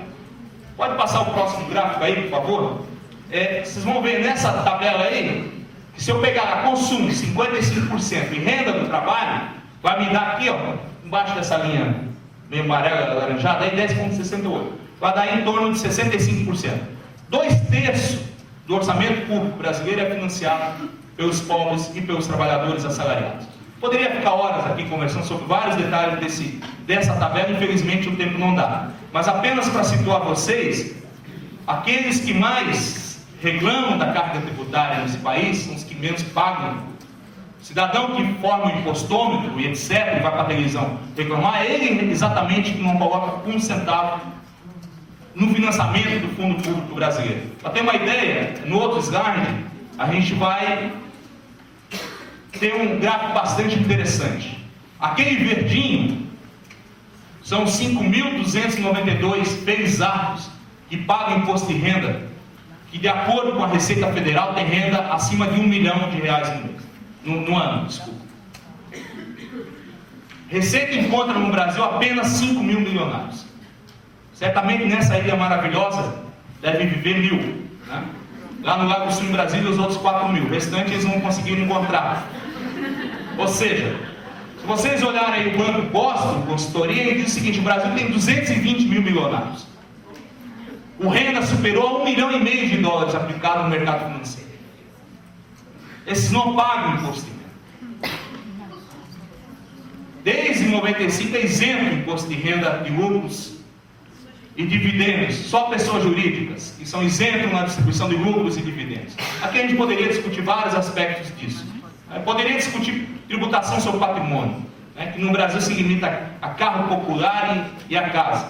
Pode passar o próximo gráfico aí, por favor? Vocês vão ver nessa tabela aí, que se eu pegar consumo 55% e renda do trabalho, vai me dar aqui, ó, embaixo dessa linha meio amarela, alaranjada, aí 10,68. Vai dar em torno de 65%. 2/3 do orçamento público brasileiro é financiado pelos pobres e pelos trabalhadores assalariados. Poderia ficar horas aqui conversando sobre vários detalhes dessa tabela, infelizmente o tempo não dá. Mas apenas para situar vocês, aqueles que mais reclamam da carga tributária nesse país são os que menos pagam. Cidadão que forma o impostômetro e etc, e vai para a televisão reclamar, ele exatamente que não coloca um centavo no financiamento do Fundo Público Brasileiro. Para ter uma ideia, no outro slide, a gente vai ter um gráfico bastante interessante. Aquele verdinho são 5.292 felizardos que pagam imposto de renda, que de acordo com a Receita Federal tem renda acima de R$1 milhão no ano, desculpa. Receita encontra no Brasil apenas 5 mil milionários. Certamente nessa ilha maravilhosa devem viver 1.000, né? Lá no Lago Sul, em Brasília, os outros 4 mil. O restante eles não conseguiram encontrar. Ou seja, se vocês olharem aí o Banco Boston, consultoria, ele diz o seguinte: o Brasil tem 220 mil milionários. O renda superou $1,5 milhão aplicado no mercado financeiro. Esses não pagam imposto de renda. Desde 95 é isento imposto de renda de lucros e dividendos, só pessoas jurídicas que são isentos na distribuição de lucros e dividendos. Aqui a gente poderia discutir vários aspectos disso. Poderia discutir tributação sobre patrimônio, né, que no Brasil se limita a carro popular e a casa,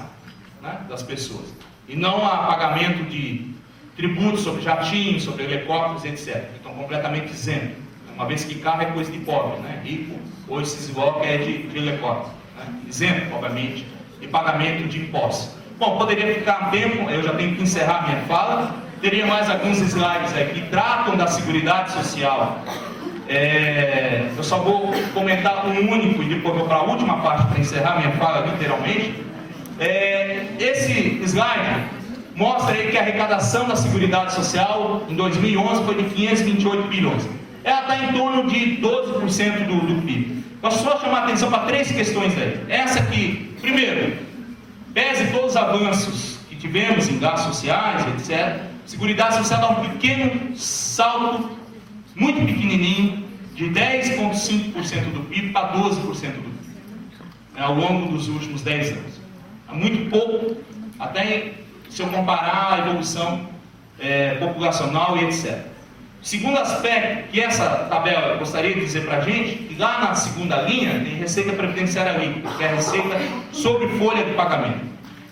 né, das pessoas, e não a pagamento de tributos sobre jatinhos, sobre helicópteros, etc. Que estão completamente isentos, uma vez que carro é coisa de pobre, né, rico, ou esse bloco é de helicóptero, né, isento, obviamente, de pagamento de impostos. Bom, poderia ficar um tempo, eu já tenho que encerrar minha fala, teria mais alguns slides aí que tratam da Seguridade Social. Eu só vou comentar um único e depois vou para a última parte para encerrar minha fala literalmente. Esse slide mostra aí que a arrecadação da Seguridade Social em 2011 foi de 528 bilhões. Ela está em torno de 12% do PIB. Nós só chamar a atenção para 3 questões aí. Essa aqui, primeiro, pese todos os avanços que tivemos em gastos sociais, etc., a Seguridade Social dá um pequeno salto, muito pequenininho, de 10,5% do PIB para 12% do PIB, ao longo dos últimos 10 anos. É muito pouco, até se eu comparar a evolução populacional e etc. Segundo aspecto que essa tabela eu gostaria de dizer para a gente, que lá na segunda linha tem receita previdenciária líquida, que é a receita sobre folha de pagamento.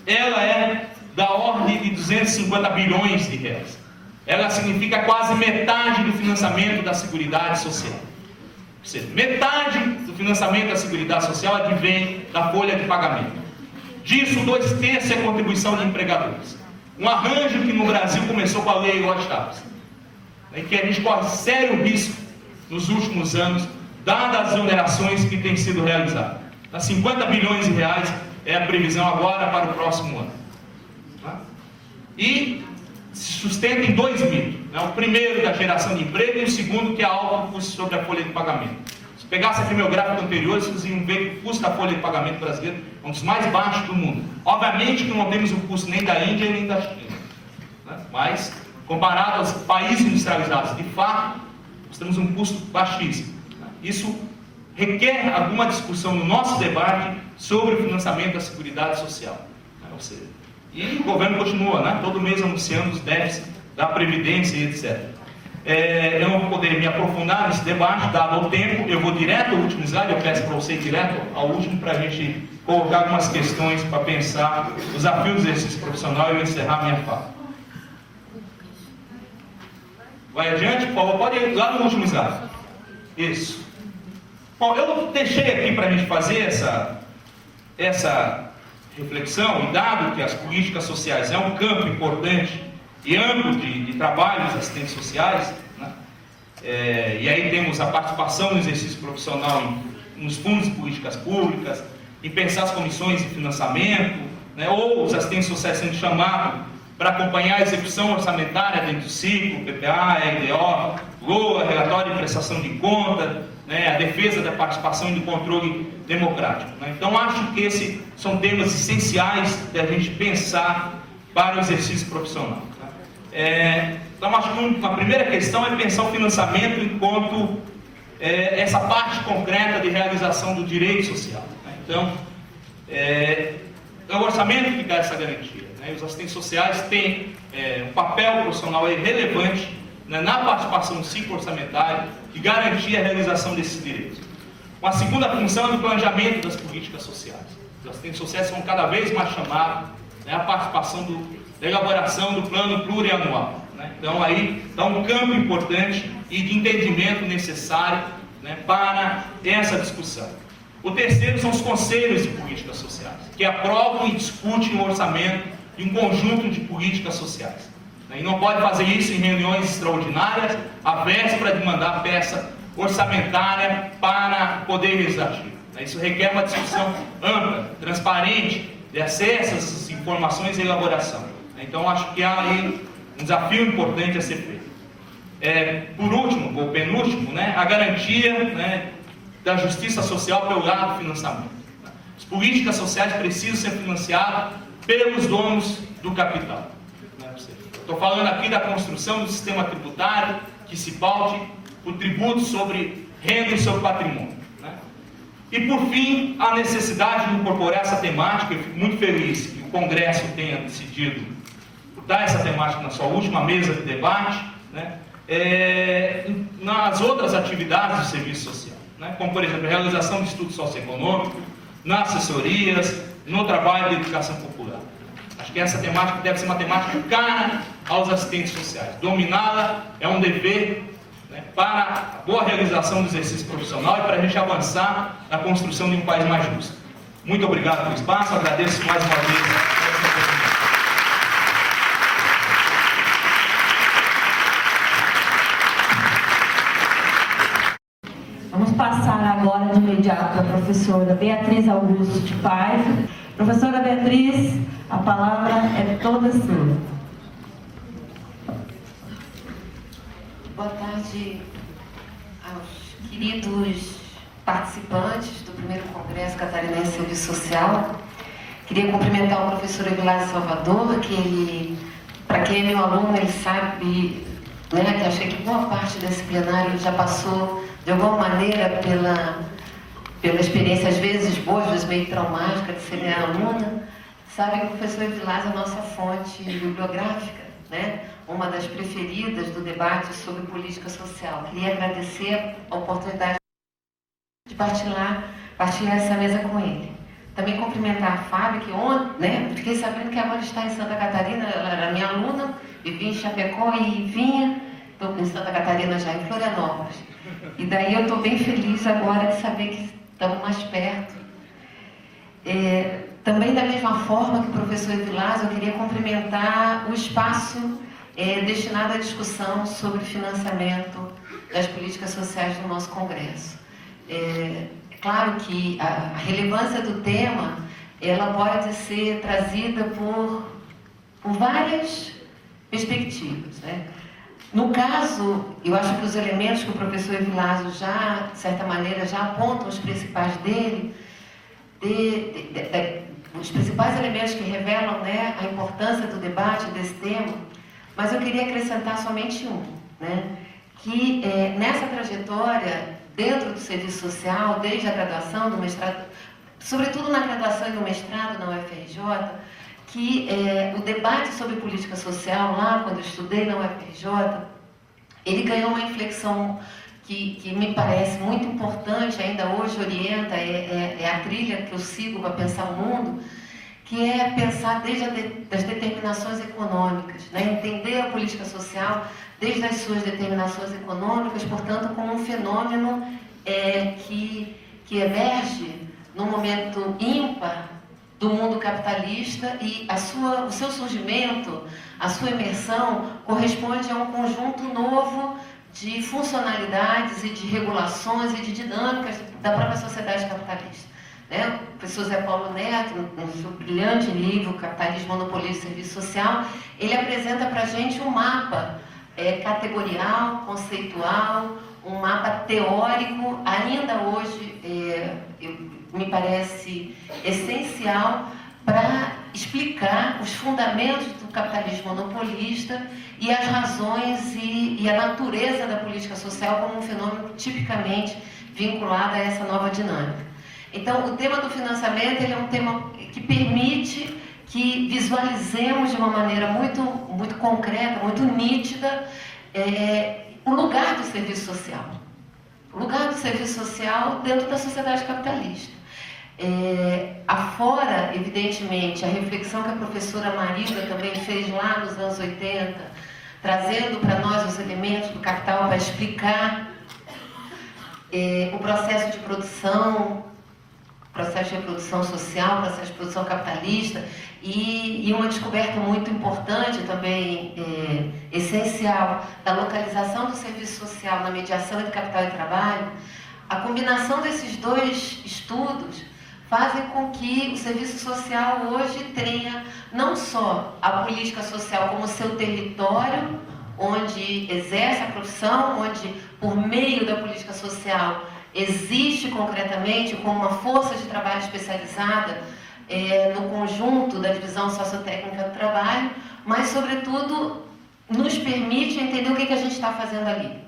Ela é da ordem de 250 bilhões de reais. Ela significa quase metade do financiamento da Seguridade Social. Ou seja, metade do financiamento da Seguridade Social advém da folha de pagamento. Disso, 2/3 é contribuição de empregadores. Um arranjo que no Brasil começou com a lei Lote Taps, em que a gente corre sério risco nos últimos anos, dadas as onerações que têm sido realizadas. 50 bilhões de reais é a previsão agora para o próximo ano. E se sustenta em 2 mitos. O primeiro da geração de emprego e o segundo que é alto custo sobre a folha de pagamento. Se pegasse aqui meu gráfico anterior, vocês iam ver que o custo da folha de pagamento brasileiro é um dos mais baixos do mundo. Obviamente que não temos o custo nem da Índia nem da China, mas comparado aos países industrializados, de fato, nós temos um custo baixíssimo. Isso requer alguma discussão no nosso debate sobre o financiamento da Seguridade Social. Ou seja, e o governo continua, né, todo mês anunciando os déficits da Previdência e etc. Eu não vou poder me aprofundar nesse debate, dado o tempo, eu vou direto ao último slide, eu peço para você ir direto ao último, para a gente colocar algumas questões para pensar os desafios do exercício profissional e eu encerrar minha fala. Vai adiante, por favor, pode ir lá no último slide. Isso. Bom, eu deixei aqui para a gente fazer essa reflexão, e dado que as políticas sociais é um campo importante e amplo de trabalho dos assistentes sociais, né? E aí temos a participação no exercício profissional nos fundos de políticas públicas, em pensar as comissões de financiamento, né? Ou os assistentes sociais sendo chamados para acompanhar a execução orçamentária dentro do ciclo, PPA, LDO, LOA, relatório de prestação de conta, né? A defesa da participação e do controle democrático, né? Então acho que esses são temas essenciais da gente pensar para o exercício profissional. Então acho que a primeira questão é pensar o financiamento enquanto essa parte concreta de realização do direito social, né? Então é o orçamento que dá essa garantia, né? Os assistentes sociais têm um papel profissional relevante, né, na participação no ciclo orçamentário de garantir a realização desses direitos. Uma segunda função é do planejamento das políticas sociais. Os assistentes sociais são cada vez mais chamados, né, a participação da elaboração do plano plurianual, né? Então aí está um campo importante e de entendimento necessário, né, para essa discussão. O terceiro são os conselhos de políticas sociais, que aprovam e discutem o orçamento de um conjunto de políticas sociais. E não pode fazer isso em reuniões extraordinárias, à véspera de mandar a peça orçamentária para o Poder Legislativo. Isso requer uma discussão ampla, transparente, de acesso a essas informações e elaboração. Então, acho que há aí um desafio importante a ser feito. Por último, ou penúltimo, né, a garantia, né, da justiça social pelo lado do financiamento. As políticas sociais precisam ser financiadas pelos donos do capital. Estou falando aqui da construção do sistema tributário que se paute o tributo sobre renda e sobre patrimônio, né? E por fim, a necessidade de incorporar essa temática. Eu fico muito feliz que o Congresso tenha decidido dar essa temática na sua última mesa de debate, né? Nas outras atividades do serviço social, né? Como por exemplo a realização de estudo socioeconômico, nas assessorias, no trabalho de educação popular. Acho que essa temática deve ser uma temática cara aos assistentes sociais. Dominá-la é um dever, né, para a boa realização do exercício profissional e para a gente avançar na construção de um país mais justo. Muito obrigado pelo espaço, agradeço mais uma vez. Vamos passar agora de imediato para a professora Beatriz Augusto de Paiva. Professora Beatriz, a palavra é toda sua. Boa tarde aos queridos participantes do primeiro Congresso Catarinense de Serviço Social. Queria cumprimentar o professor Evilásio Salvador, que ele, para quem é meu aluno, ele sabe, né, que achei que boa parte desse plenário já passou de alguma maneira pela experiência, às vezes boa, às vezes meio traumática, de ser minha aluna. Sabe que o professor Evilásio é a nossa fonte bibliográfica, né? Uma das preferidas do debate sobre política social. Queria agradecer a oportunidade de partilhar essa mesa com ele. Também cumprimentar a Fábio, que ontem, né, fiquei sabendo que agora está em Santa Catarina. Ela era minha aluna, vivia em Chapecó e vinha, estou em Santa Catarina já, em Florianópolis. E daí eu estou bem feliz agora de saber que estamos mais perto. Também da mesma forma que o professor Evilásio, eu queria cumprimentar o espaço destinado à discussão sobre financiamento das políticas sociais do nosso Congresso. É claro que a relevância do tema, ela pode ser trazida por várias perspectivas, né? No caso, eu acho que os elementos que o professor Evilásio já, de certa maneira, já apontam os principais dele, os principais elementos que revelam, né, a importância do debate desse tema, mas eu queria acrescentar somente um, né, que nessa trajetória, dentro do serviço social, desde a graduação, do mestrado, sobretudo na graduação e no mestrado na UFRJ, que o debate sobre política social, lá quando eu estudei na UFRJ, ele ganhou uma inflexão que me parece muito importante, ainda hoje orienta, é a trilha que eu sigo para pensar o mundo, que é pensar desde as determinações econômicas, né? Entender a política social desde as suas determinações econômicas, portanto, como um fenômeno que emerge num momento ímpar do mundo capitalista e o seu surgimento, a sua emersão, corresponde a um conjunto novo de funcionalidades e de regulações e de dinâmicas da própria sociedade capitalista. Né? O professor Zé Paulo Neto, no seu brilhante livro Capitalismo, Monopolia e Serviço Social, ele apresenta para a gente um mapa categorial, conceitual, um mapa teórico, ainda hoje me parece essencial para explicar os fundamentos do capitalismo monopolista e as razões e a natureza da política social como um fenômeno tipicamente vinculado a essa nova dinâmica. Então, o tema do financiamento ele é um tema que permite que visualizemos de uma maneira muito concreta, muito nítida, o lugar do serviço social. O lugar do serviço social dentro da sociedade capitalista. Afora, evidentemente, a reflexão que a professora Marilda também fez lá nos anos 80, trazendo para nós os elementos do capital para explicar o processo de produção, processo de reprodução social, processo de produção capitalista, e uma descoberta muito importante também, essencial, da localização do serviço social na mediação entre capital e trabalho. A combinação desses dois estudos fazem com que o serviço social hoje tenha não só a política social como seu território, onde exerce a profissão, onde, por meio da política social, existe concretamente como uma força de trabalho especializada no conjunto da divisão sociotécnica do trabalho, mas, sobretudo, nos permite entender o que a gente está fazendo ali.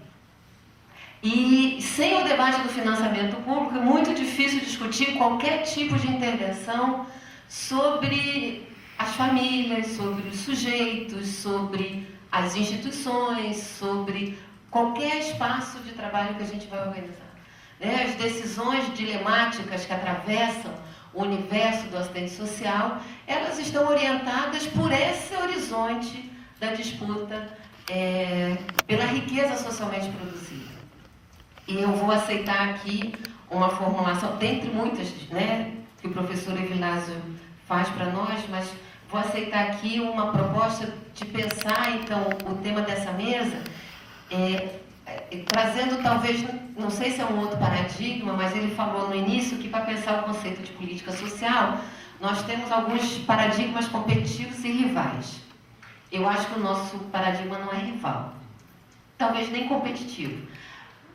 E sem o debate do financiamento público é muito difícil discutir qualquer tipo de intervenção sobre as famílias, sobre os sujeitos, sobre as instituições, sobre qualquer espaço de trabalho que a gente vai organizar. As decisões dilemáticas que atravessam o universo do assistente social, elas estão orientadas por esse horizonte da disputa pela riqueza socialmente produzida. E eu vou aceitar aqui uma formulação, dentre muitas, que o professor Evilásio faz para nós, mas vou aceitar aqui uma proposta de pensar, então, o tema dessa mesa, trazendo talvez, não sei se é um outro paradigma, mas ele falou no início que para pensar o conceito de política social, nós temos alguns paradigmas competitivos e rivais. Eu acho que o nosso paradigma não é rival, talvez nem competitivo.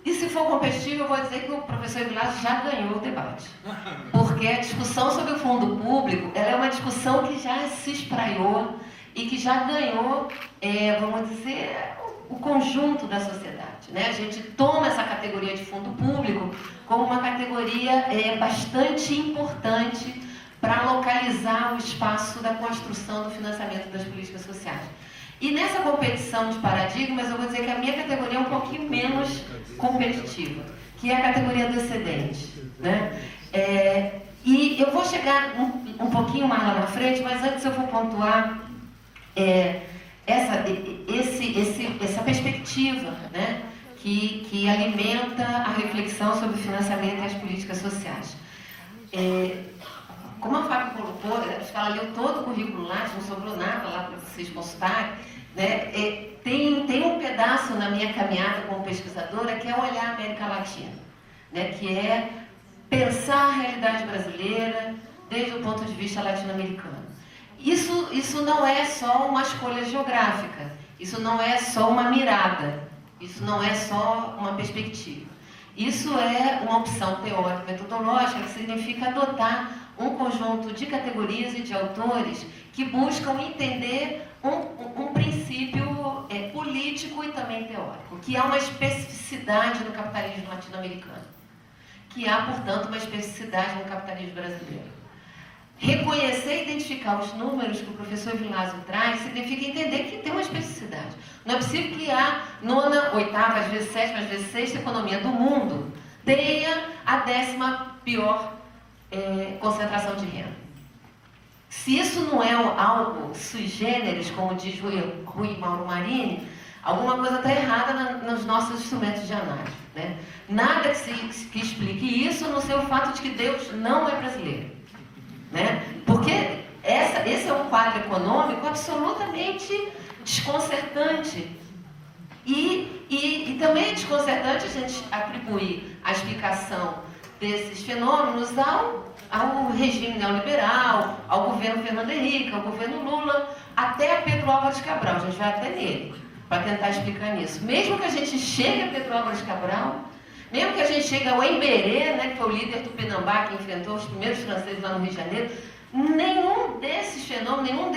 E se for competitivo, eu vou dizer que o professor Evilásio já ganhou o debate. Porque a discussão sobre o fundo público, ela é uma discussão que já se espraiou e que já ganhou, vamos dizer, o conjunto da sociedade. A gente toma essa categoria de fundo público como uma categoria bastante importante para localizar o espaço da construção do financiamento das políticas sociais. E nessa competição de paradigmas, eu vou dizer que a minha categoria é um pouquinho menos competitiva, que é a categoria do excedente. E eu vou chegar um pouquinho mais lá na frente, mas antes eu vou pontuar essa perspectiva, que alimenta a reflexão sobre o financiamento e as políticas sociais. Como a Fábio colocou, acho que ela leu todo o currículo lá, não sobrou nada lá para vocês consultarem, tem um pedaço na minha caminhada como pesquisadora que é olhar a América Latina, que é pensar a realidade brasileira desde o ponto de vista latino-americano. Isso não é só uma escolha geográfica, isso não é só uma mirada, isso não é só uma perspectiva. Isso é uma opção teórica, metodológica, que significa adotar um conjunto de categorias e de autores que buscam entender um princípio político político e também teórico, que há uma especificidade no capitalismo latino-americano, que há, portanto, uma especificidade no capitalismo brasileiro. Reconhecer e identificar os números que o professor Vilásio traz significa entender que tem uma especificidade. Não é possível que a nona, oitava, às vezes sétima, às vezes sexta economia do mundo tenha a 10ª pior concentração de renda. Se isso não é algo sui generis, como diz Rui Mauro Marini, alguma coisa está errada nos nossos instrumentos de análise, né? Nada que explique isso, a não ser o fato de que Deus não é brasileiro, né? Porque esse é um quadro econômico absolutamente desconcertante. E também é desconcertante a gente atribuir a explicação desses fenômenos ao regime neoliberal, ao governo Fernando Henrique, ao governo Lula, até a Pedro Álvares Cabral. A gente vai até nele para tentar explicar nisso. Mesmo que a gente chegue a Pedro Álvares Cabral, mesmo que a gente chegue ao Emberê, né, que foi o líder do Tupinambá, que enfrentou os primeiros franceses lá no Rio de Janeiro, nenhum desses fenômenos,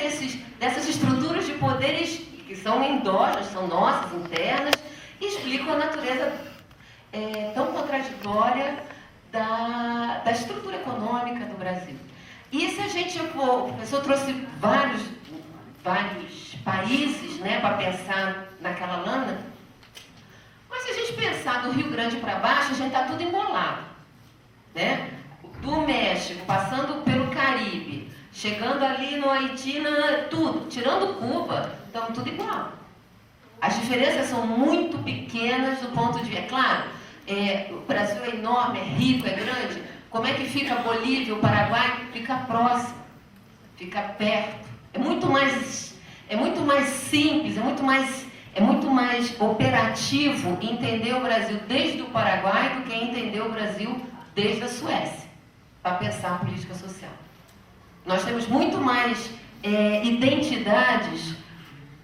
dessas estruturas de poderes que são endógenas, são nossas, internas, explicam a natureza tão contraditória da estrutura econômica do Brasil. E se a gente, o professor trouxe vários países, né, para pensar naquela lâmina, mas se a gente pensar do Rio Grande para baixo, a gente está tudo embolado, né? Do México, passando pelo Caribe, chegando ali no Haiti, tudo, tirando Cuba, estamos tudo igual. As diferenças são muito pequenas do ponto de vista, claro, o Brasil é enorme, é rico, é grande. Como é que fica a Bolívia, o Paraguai? Fica próximo, fica perto. É muito mais simples, é muito mais operativo entender o Brasil desde o Paraguai do que entender o Brasil desde a Suécia, para pensar a política social. Nós temos muito mais identidades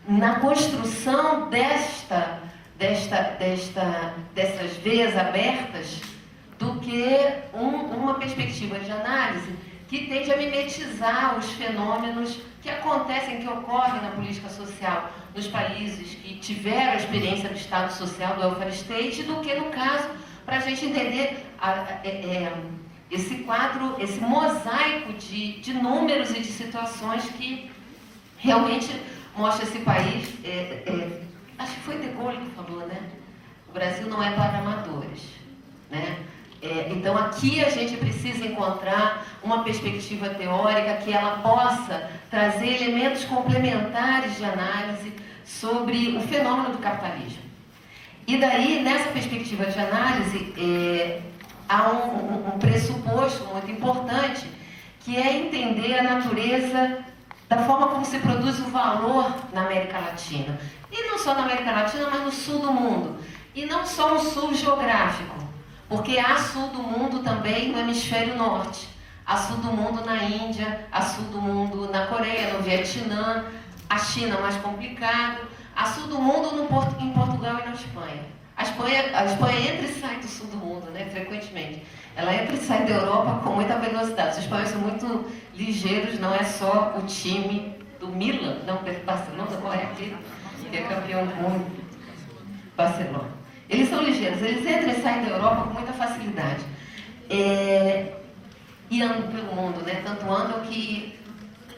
na construção dessas veias abertas do que uma perspectiva de análise que tende a mimetizar os fenômenos que acontecem, que ocorrem na política social nos países que tiveram a experiência do Estado Social, do welfare state, do que, no caso, para a gente entender esse quadro, esse mosaico de números e de situações que realmente mostra esse país. Acho que foi De Gaulle que falou, né? O Brasil não é para amadores, né? Então aqui a gente precisa encontrar uma perspectiva teórica que ela possa trazer elementos complementares de análise sobre o fenômeno do capitalismo. E daí, nessa perspectiva de análise, há um pressuposto muito importante, que é entender a natureza da forma como se produz o valor na América Latina. E não só na América Latina, mas no sul do mundo. E não só no sul geográfico, porque há sul do mundo também no hemisfério norte. Há sul do mundo na Índia, há sul do mundo na Coreia, no Vietnã, a China mais complicado, há sul do mundo em Portugal e na Espanha. A Espanha entra e sai do sul do mundo, né, frequentemente. Ela entra e sai da Europa com muita velocidade. Os espanhóis são muito ligeiros, não é só o time do Milan, não, Barcelona, qual é aquele que é campeão do mundo? Barcelona. Eles são ligeiros, eles entram e saem da Europa com muita facilidade. E andam pelo mundo, né? Tanto andam que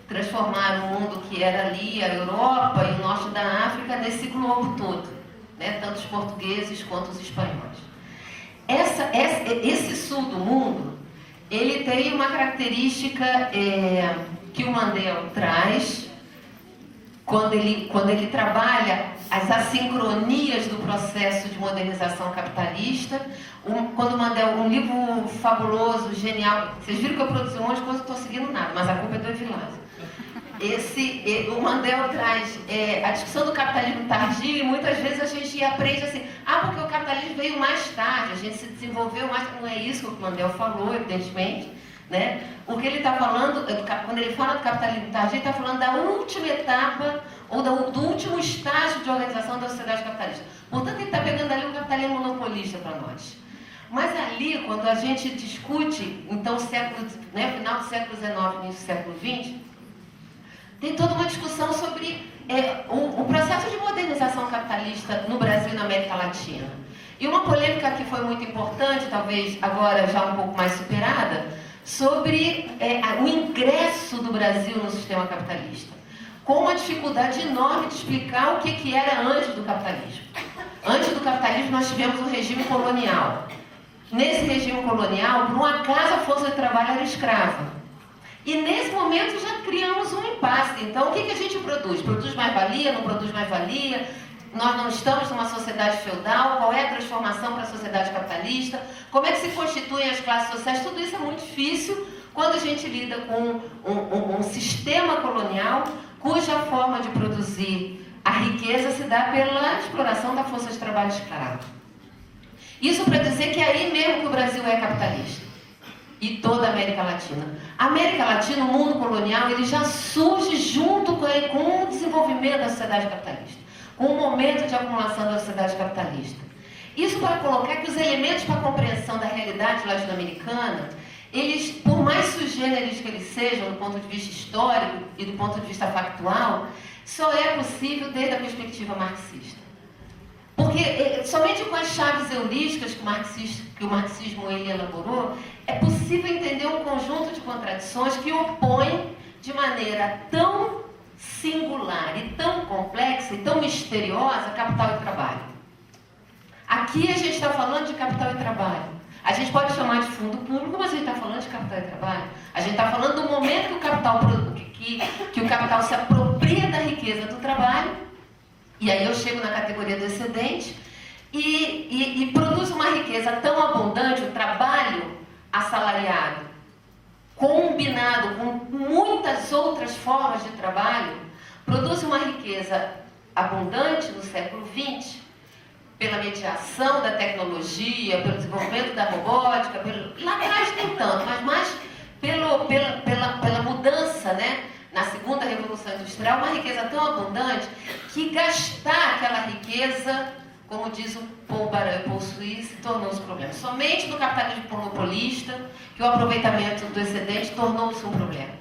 transformaram o mundo que era ali, a Europa e o norte da África, nesse globo todo, né? Tanto os portugueses quanto os espanhóis. Esse sul do mundo, ele tem uma característica que o Mandel traz quando ele trabalha as assincronias do processo de modernização capitalista. Quando o Mandel, um livro fabuloso, genial, vocês viram que eu produzi um monte de coisa, não estou seguindo nada, mas a culpa é do Evilásio. O Mandel traz a discussão do capitalismo tardio, e muitas vezes a gente aprende assim, porque o capitalismo veio mais tarde, a gente se desenvolveu mais. Não é isso que o Mandel falou, evidentemente, né? O que ele está falando, quando ele fala do capitalismo tardio, ele está falando da última etapa, ou do último estágio de organização da sociedade capitalista. Portanto, ele está pegando ali um capitalismo monopolista para nós. Mas ali, quando a gente discute, então, final do século XIX, início do século XX, tem toda uma discussão sobre o processo de modernização capitalista no Brasil e na América Latina. E uma polêmica que foi muito importante, talvez agora já um pouco mais superada, sobre o ingresso do Brasil no sistema capitalista, com uma dificuldade enorme de explicar o que era antes do capitalismo. Antes do capitalismo nós tivemos um regime colonial. Nesse regime colonial, por um acaso a força de trabalho era escrava. E nesse momento já criamos um impasse. Então o que a gente produz? Produz mais-valia, não produz mais-valia? Nós não estamos numa sociedade feudal? Qual é a transformação para a sociedade capitalista? Como é que se constituem as classes sociais? Tudo isso é muito difícil quando a gente lida com um sistema colonial cuja forma de produzir a riqueza se dá pela exploração da força de trabalho escrava. Isso para dizer que é aí mesmo que o Brasil é capitalista. E toda a América Latina. A América Latina, o mundo colonial, ele já surge junto com o desenvolvimento da sociedade capitalista, com o momento de acumulação da sociedade capitalista. Isso para colocar que os elementos para a compreensão da realidade latino-americana, eles, por mais sui generis que eles sejam, do ponto de vista histórico e do ponto de vista factual, só é possível desde a perspectiva marxista. Porque somente com as chaves heurísticas que o marxismo ele elaborou, é possível entender um conjunto de contradições que opõem de maneira tão singular e tão complexa e tão misteriosa capital e trabalho. Aqui a gente está falando de capital e trabalho. A gente pode chamar de fundo público, mas a gente está falando de capital e trabalho. A gente está falando do momento que o capital se apropria da riqueza do trabalho. E aí eu chego na categoria do excedente e produz uma riqueza tão abundante, o trabalho assalariado, combinado com muitas outras formas de trabalho, produz uma riqueza abundante no século XX, pela mediação da tecnologia, pelo desenvolvimento da robótica, lá atrás nem tanto, mas mais pela mudança, né? Na segunda revolução industrial, uma riqueza tão abundante que gastar aquela riqueza, como diz o Paul Baran e Paul Suisse, se tornou-se um problema. Somente no capitalismo monopolista que o aproveitamento do excedente tornou-se um problema.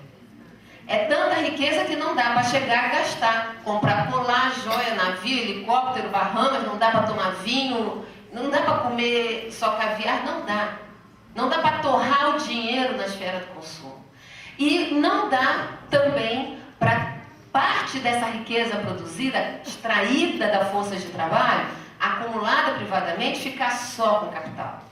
É tanta riqueza que não dá para chegar a gastar, comprar colar, joia, navio, helicóptero, Bahamas, não dá para tomar vinho, não dá para comer só caviar, não dá. Não dá para torrar o dinheiro na esfera do consumo. E não dá também para parte dessa riqueza produzida, extraída da força de trabalho, acumulada privadamente, ficar só com o capital.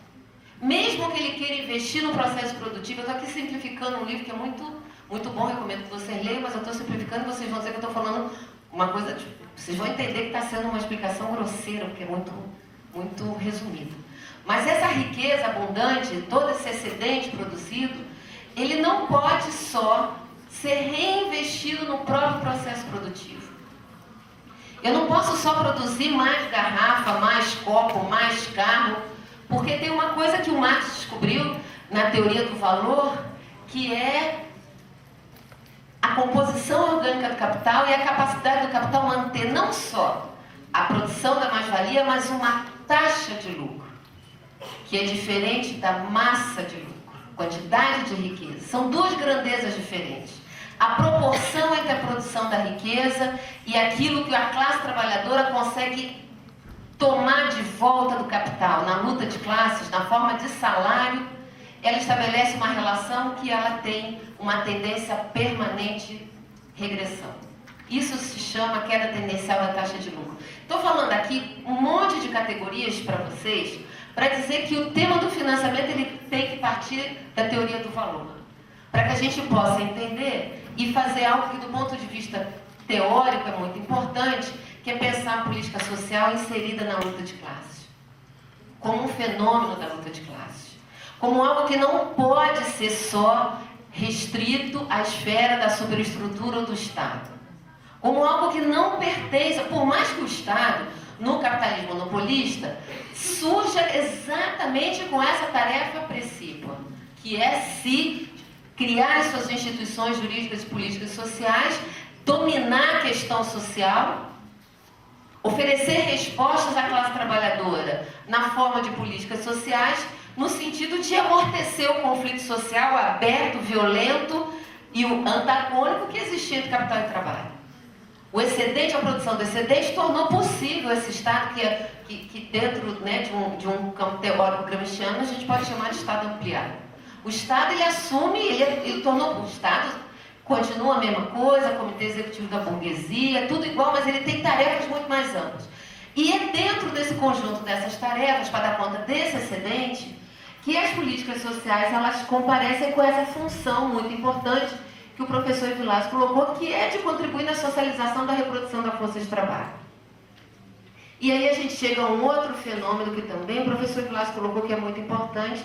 Mesmo que ele queira investir no processo produtivo, eu estou aqui simplificando um livro que é muito bom, recomendo que vocês leiam, mas eu estou simplificando e vocês vão dizer que eu estou falando uma coisa, vocês vão entender que está sendo uma explicação grosseira, porque é muito resumido. Mas essa riqueza abundante, todo esse excedente produzido, ele não pode só ser reinvestido no próprio processo produtivo. Eu não posso só produzir mais garrafa, mais copo, mais carro, porque tem uma coisa que o Marx descobriu na teoria do valor, que é a composição orgânica do capital e a capacidade do capital manter não só a produção da mais-valia, mas uma taxa de lucro, que é diferente da massa de lucro. Quantidade de riqueza. São duas grandezas diferentes. A proporção entre a produção da riqueza e aquilo que a classe trabalhadora consegue tomar de volta do capital, na luta de classes, na forma de salário, ela estabelece uma relação que ela tem uma tendência permanente regressão. Isso se chama queda tendencial da taxa de lucro. Estou falando aqui um monte de categorias para vocês, para dizer que o tema do financiamento ele tem que partir da teoria do valor, para que a gente possa entender e fazer algo que do ponto de vista teórico é muito importante, que é pensar a política social inserida na luta de classes, como um fenômeno da luta de classes, como algo que não pode ser só restrito à esfera da superestrutura ou do Estado, como algo que não pertence, por mais que o Estado, no capitalismo monopolista, surja exatamente com essa tarefa precípua, que é se criar as suas instituições jurídicas, políticas e sociais, dominar a questão social, oferecer respostas à classe trabalhadora na forma de políticas sociais, no sentido de amortecer o conflito social aberto, violento e o antagônico que existia entre capital e trabalho. O excedente, a produção do excedente, tornou possível esse Estado que dentro, né, de um campo teórico gramsciano, a gente pode chamar de Estado ampliado. O Estado, ele assume, ele tornou o Estado, continua a mesma coisa, Comitê Executivo da Burguesia, tudo igual, mas ele tem tarefas muito mais amplas. E é dentro desse conjunto dessas tarefas, para dar conta desse excedente, que as políticas sociais, elas comparecem com essa função muito importante que o professor Vilas colocou, que é de contribuir na socialização da reprodução da força de trabalho. E aí a gente chega a um outro fenômeno que também o professor Vilas colocou, que é muito importante,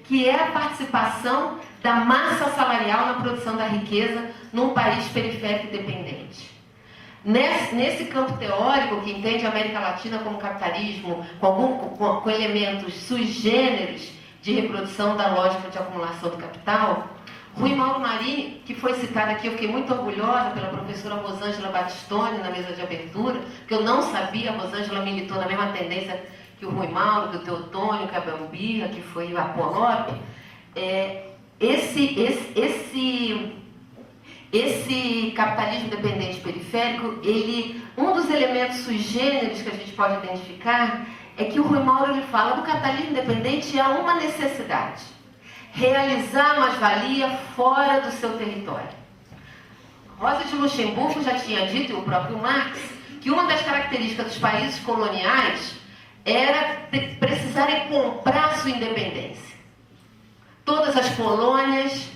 que é a participação da massa salarial na produção da riqueza num país periférico e dependente. Nesse campo teórico, que entende a América Latina como capitalismo, com elementos sui generis de reprodução da lógica de acumulação do capital, Rui Mauro Marini, que foi citado aqui, eu fiquei muito orgulhosa pela professora Rosângela Battistoni na mesa de abertura, que eu não sabia, a Rosângela militou na mesma tendência que o Rui Mauro, que o Teotônio, que a Bambira, que foi a Polop. Esse capitalismo dependente periférico, um dos elementos sui generis que a gente pode identificar é que o Rui Mauro ele fala do capitalismo dependente há uma necessidade: realizar mais-valia fora do seu território. Rosa de Luxemburgo já tinha dito, e o próprio Marx, que uma das características dos países coloniais era precisarem comprar sua independência. Todas as colônias,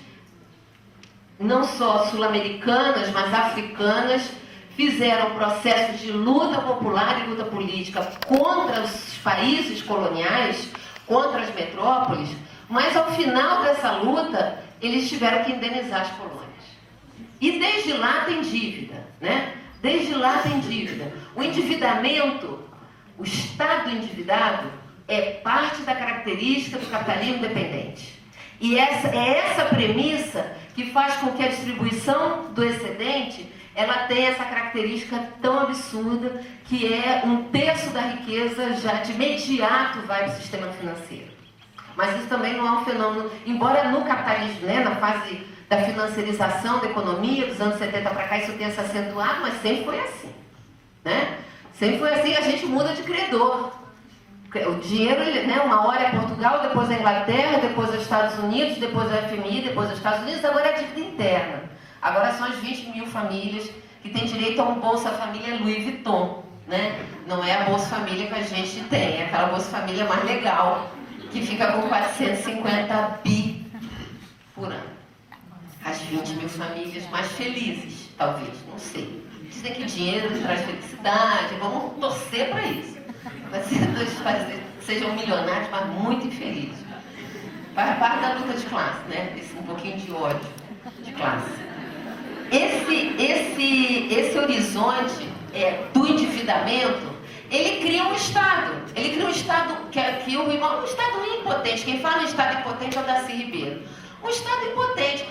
não só sul-americanas, mas africanas, fizeram processos de luta popular e luta política contra os países coloniais, contra as metrópoles, mas ao final dessa luta, eles tiveram que indenizar as colônias. E desde lá tem dívida, né? Desde lá tem dívida. O endividamento, o Estado endividado, é parte da característica do capitalismo dependente. E é essa premissa que faz com que a distribuição do excedente ela tenha essa característica tão absurda, que é 1/3 da riqueza já de imediato vai para o sistema financeiro. Mas isso também não é um fenômeno, embora no capitalismo, né, na fase da financiarização da economia, dos anos 70 para cá, isso tenha se acentuado, mas sempre foi assim, né? Sempre foi assim, a gente muda de credor. O dinheiro, né, uma hora é Portugal, depois a Inglaterra, depois os Estados Unidos, depois a FMI, depois os Estados Unidos, agora é a dívida interna. Agora são as 20 mil famílias que têm direito a um Bolsa Família Louis Vuitton, né? Não é a Bolsa Família que a gente tem, é aquela Bolsa Família mais legal, que fica com 450 bi por ano. As 20 mil famílias mais felizes, talvez, não sei. Dizem que o dinheiro traz felicidade, vamos torcer para isso. Sejam milionários, mas muito infelizes. Faz parte da luta de classe, né? Um pouquinho de ódio de classe. Esse horizonte do endividamento, ele cria um Estado. Ele cria um Estado que o irmão, um Estado impotente. Quem fala em Estado impotente é o Darcy Ribeiro. Um Estado impotente.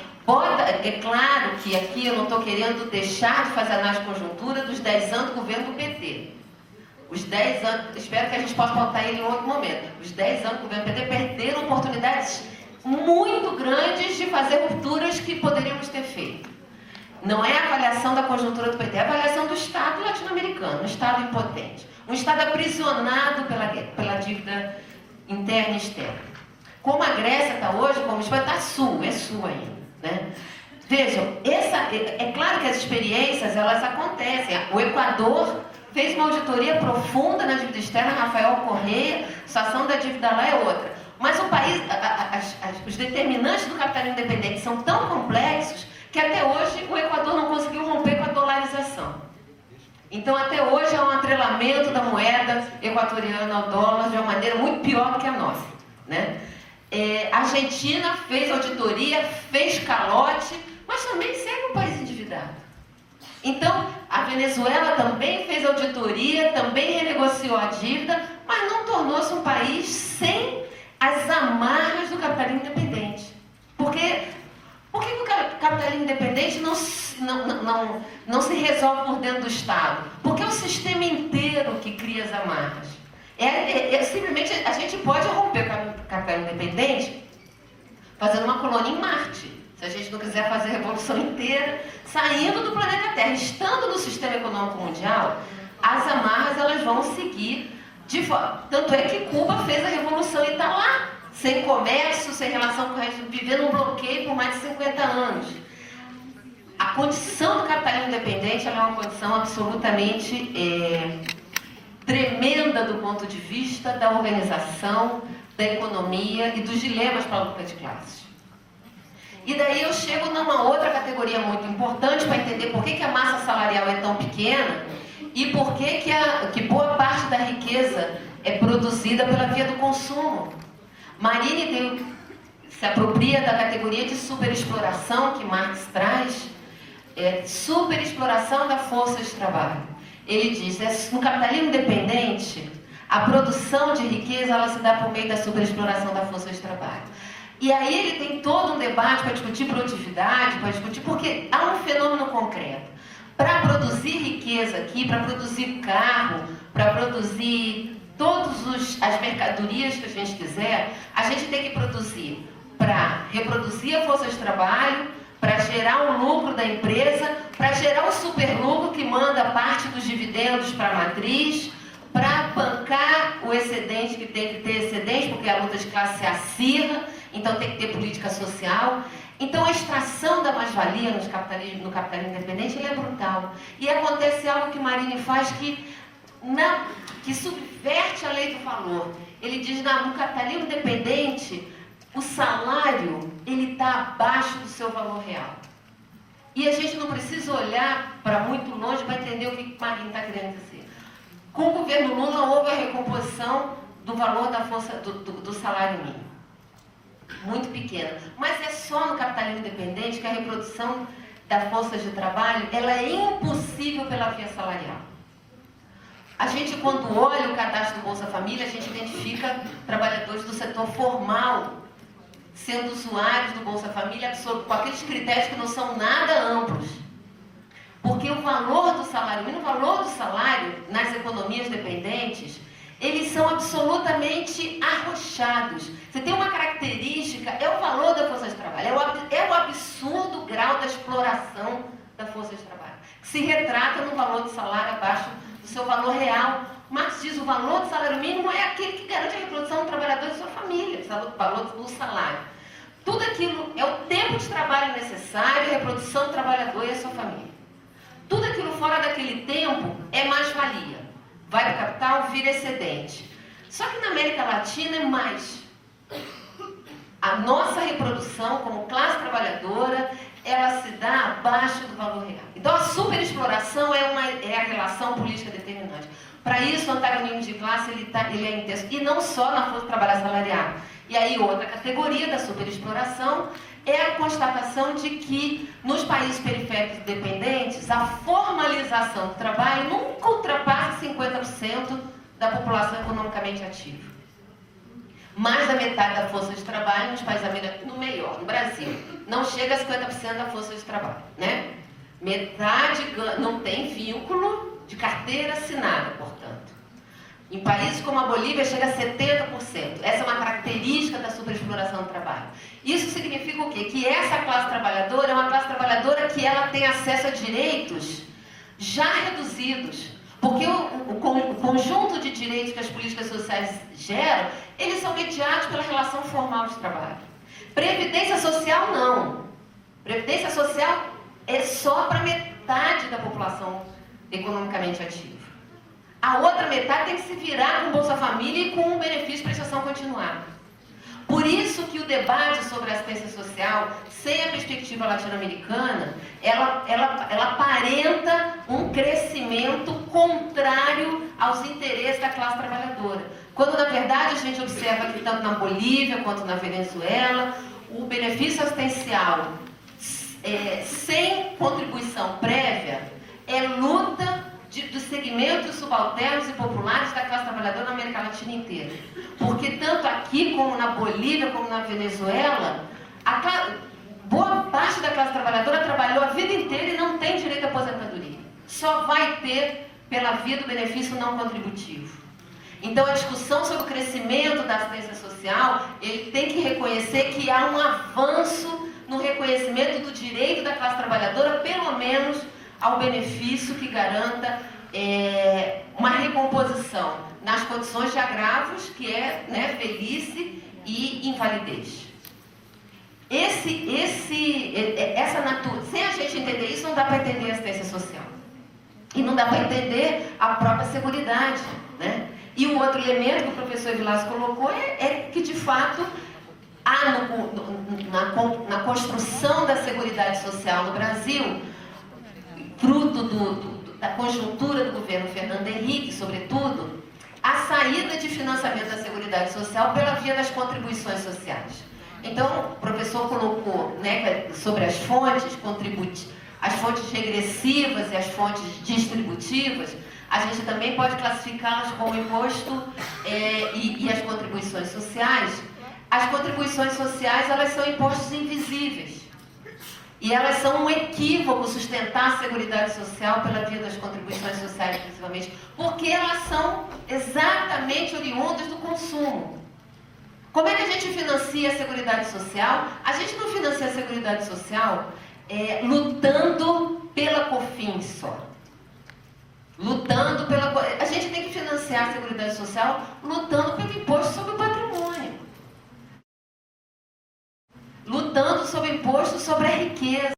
É claro que aqui eu não estou querendo deixar de fazer análise de conjuntura dos 10 anos do governo do PT. Os 10 anos, espero que a gente possa botar ele em outro momento. Os 10 anos do governo do PT perderam oportunidades muito grandes de fazer rupturas que poderíamos ter feito. Não é a avaliação da conjuntura do PT, é a avaliação do Estado latino-americano, um Estado impotente. Um Estado aprisionado pela dívida interna e externa. Como a Grécia está hoje, como a Espanha está sul ainda. Né? Vejam, é claro que as experiências elas acontecem. O Equador fez uma auditoria profunda na dívida externa, Rafael Correia, a situação da dívida lá é outra. Mas o país, os determinantes do capitalismo independente são tão complexos que até hoje o Equador não conseguiu romper com a dolarização. Então até hoje há um atrelamento da moeda equatoriana ao dólar de uma maneira muito pior do que a nossa. Né? A Argentina fez auditoria, fez calote, mas também segue um país endividado. Então, a Venezuela também fez auditoria, também renegociou a dívida, mas não tornou-se um país sem as amarras do capitalismo independente. Por que o capitalismo independente não se resolve por dentro do Estado? Porque é o sistema inteiro que cria as amarras. Simplesmente a gente pode romper com o capitalismo independente fazendo uma colônia em Marte. se a gente não quiser fazer a revolução inteira, saindo do planeta Terra, estando no sistema econômico mundial, as amarras elas vão seguir de forma. Tanto é que Cuba fez a revolução e está lá, sem comércio, sem relação com o resto, vivendo um bloqueio por mais de 50 anos. A condição do capitalismo independente ela é uma condição absolutamente tremenda do ponto de vista da organização, da economia e dos dilemas para a luta de classes. E daí eu chego numa outra categoria muito importante para entender por que a massa salarial é tão pequena e por que boa parte da riqueza é produzida pela via do consumo. Marini se apropria da categoria de superexploração que Marx traz, superexploração da força de trabalho. Ele diz, no capitalismo independente, a produção de riqueza ela se dá por meio da superexploração da força de trabalho. E aí ele tem todo um debate para discutir produtividade, para discutir, porque há um fenômeno concreto. Para produzir riqueza aqui, para produzir carro, para produzir todas as mercadorias que a gente quiser, a gente tem que produzir para reproduzir a força de trabalho, para gerar um lucro da empresa, para gerar um superlucro que manda parte dos dividendos para a matriz, para bancar o excedente, que tem que ter excedente, porque a luta de classe se acirra, então tem que ter política social. Então a extração da mais-valia no capitalismo independente ele é brutal. E acontece algo que Marini faz que subverte a lei do valor. Ele diz, no capitalismo independente, o salário ele está abaixo do seu valor real. E a gente não precisa olhar para muito longe para entender o que Marini está querendo dizer. Com o governo Lula houve a recomposição do valor da força do salário mínimo. Muito pequena. Mas é só no capitalismo independente que a reprodução da força de trabalho ela é impossível pela via salarial. A gente, quando olha o cadastro do Bolsa Família, a gente identifica trabalhadores do setor formal sendo usuários do Bolsa Família com aqueles critérios que não são nada amplos. Porque o valor do salário mínimo, o valor do salário nas economias dependentes, eles são absolutamente arrochados. Você tem uma característica, é o valor da força de trabalho, é o absurdo grau da exploração da força de trabalho, que se retrata no valor do salário abaixo do seu valor real. Marx diz que o valor do salário mínimo é aquele que garante a reprodução do trabalhador e da sua família, o valor do salário. Tudo aquilo é o tempo de trabalho necessário, a reprodução do trabalhador e a sua família. Tudo aquilo fora daquele tempo é mais-valia. Vai para o capital, vira excedente. Só que na América Latina é mais. A nossa reprodução como classe trabalhadora, ela se dá abaixo do valor real. Então a superexploração é a relação política determinante. Para isso o antagonismo de classe ele é intenso. E não só na força de trabalho assalariada. E aí outra categoria da superexploração é a constatação de que nos países periféricos dependentes a formalização do trabalho nunca ultrapassa 50% da população economicamente ativa. Mais da metade da força de trabalho nos países americanos, no melhor, no Brasil, não chega a 50% da força de trabalho, né? Metade não tem vínculo de carteira assinada, portanto. Em países como a Bolívia chega a 70%. Essa é uma característica da superexploração do trabalho. Isso significa o quê? Que essa classe trabalhadora é uma classe trabalhadora que ela tem acesso a direitos já reduzidos. Porque o conjunto de direitos que as políticas sociais geram, eles são mediados pela relação formal de trabalho. Previdência social, não. Previdência social é só para metade da população economicamente ativa. A outra metade tem que se virar com Bolsa Família e com o benefício de prestação continuada. Por isso que o debate sobre assistência social, sem a perspectiva latino-americana, ela aparenta um crescimento contrário aos interesses da classe trabalhadora. Quando, na verdade, a gente observa que tanto na Bolívia quanto na Venezuela, o benefício assistencial sem contribuição prévia é luta dos segmentos subalternos e populares da classe trabalhadora na América Latina inteira. Porque tanto aqui como na Bolívia, como na Venezuela, boa parte da classe trabalhadora trabalhou a vida inteira e não tem direito à aposentadoria. Só vai ter pela via do benefício não contributivo. Então a discussão sobre o crescimento da assistência social, ele tem que reconhecer que há um avanço no reconhecimento da classe trabalhadora, pelo menos ao benefício que garanta uma recomposição nas condições de agravos, que é, né, velhice e invalidez. Sem a gente entender isso, não dá para entender a assistência social. E não dá para entender a própria seguridade, né? E o outro elemento que o professor Vilas colocou é que, de fato, há na construção da Seguridade Social no Brasil, fruto da conjuntura do governo Fernando Henrique, sobretudo, a saída de financiamento da Seguridade Social pela via das contribuições sociais. Então, o professor colocou, né, sobre as fontes as fontes regressivas e as fontes distributivas. A gente também pode classificá-las como imposto e as contribuições sociais. As contribuições sociais, elas são impostos invisíveis. E elas são um equívoco sustentar a Seguridade Social pela via das contribuições sociais, principalmente, porque elas são exatamente oriundas do consumo. Como é que a gente financia a Seguridade Social? A gente não financia a Seguridade Social lutando pela COFINS só. A gente tem que financiar a Seguridade Social lutando pelo imposto sobre o patrimônio. Lutando sobre o imposto sobre a riqueza.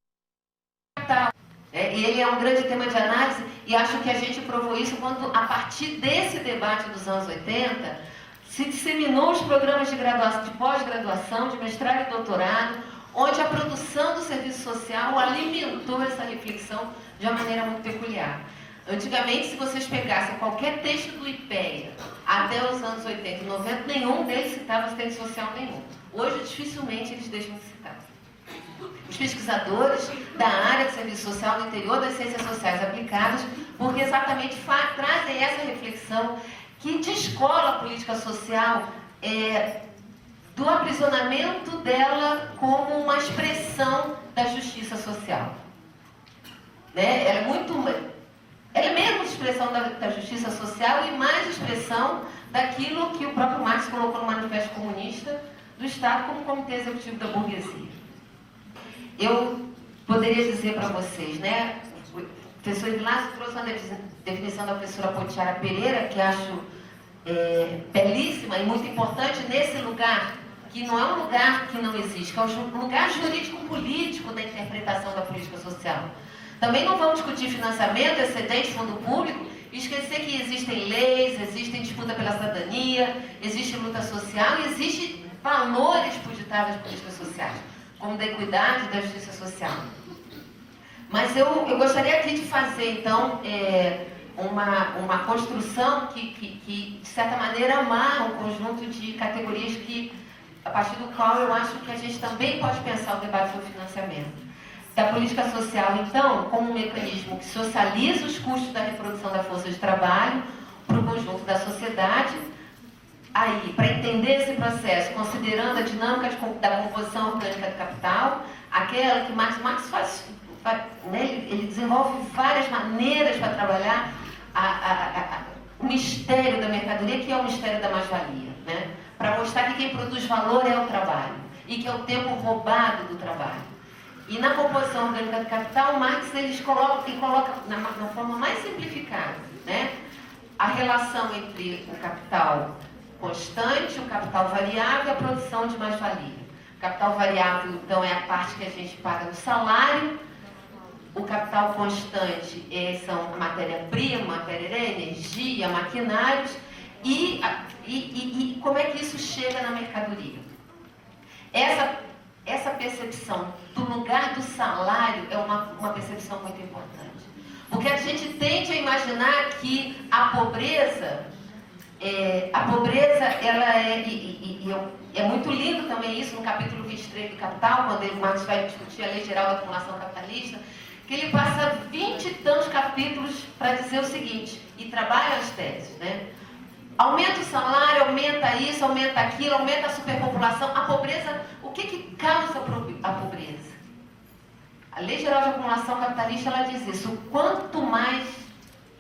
Ele é um grande tema de análise e acho que a gente provou isso quando, a partir desse debate dos anos 80, se disseminou os programas de pós-graduação, de mestrado e doutorado, onde a produção do serviço social alimentou essa reflexão de uma maneira muito peculiar. Antigamente, se vocês pegassem qualquer texto do IPEA, até os anos 80 e 90, nenhum deles citava assistente social nenhum. Hoje, dificilmente, eles deixam de citar. Os pesquisadores da área de serviço social no interior das ciências sociais aplicadas, porque exatamente trazem essa reflexão que descola a política social do aprisionamento dela como uma expressão da justiça social. Né? Ela é menos expressão da justiça social e mais expressão daquilo que o próprio Marx colocou no Manifesto Comunista do Estado como comitê executivo da burguesia. Eu poderia dizer para vocês, né? O professor Vilas trouxe uma definição da professora Potiara Pereira, que acho belíssima e muito importante nesse lugar, que não é um lugar que não existe, que é um lugar jurídico-político da interpretação da política social. Também não vamos discutir financiamento, excedente, fundo público, e esquecer que existem leis, existe disputa pela cidadania, existe luta social e existem valores por detrás das políticas sociais, como da equidade e da justiça social. Mas eu gostaria aqui de fazer, então, uma construção que, de certa maneira, amarra um conjunto de categorias a partir do qual eu acho que a gente também pode pensar o debate sobre financiamento. Da política social, então, como um mecanismo que socializa os custos da reprodução da força de trabalho para o conjunto da sociedade. Aí, para entender esse processo, considerando a dinâmica da composição orgânica do capital, aquela que Marx faz, né, ele desenvolve várias maneiras para trabalhar o mistério da mercadoria, que é o mistério da mais-valia, né? Para mostrar que quem produz valor é o trabalho e que é o tempo roubado do trabalho. E na composição orgânica do capital, Marx coloca na forma mais simplificada, né, a relação entre o capital constante, o capital variável e a produção de mais-valia. O capital variável, então, é a parte que a gente paga no salário. O capital constante são a matéria-prima, energia, maquinários. E como é que isso chega na mercadoria? Essa percepção do lugar do salário é uma percepção muito importante. Porque a gente tende a imaginar que a pobreza ela é muito lindo também isso no capítulo 23 do Capital, quando Marx vai discutir a Lei Geral da Acumulação Capitalista, que ele passa 20 e tantos capítulos para dizer o seguinte, e trabalha as teses, né? Aumenta o salário, aumenta isso, aumenta aquilo, aumenta a superpopulação. A pobreza, o que causa a pobreza? A Lei Geral de Acumulação Capitalista, ela diz isso. Quanto mais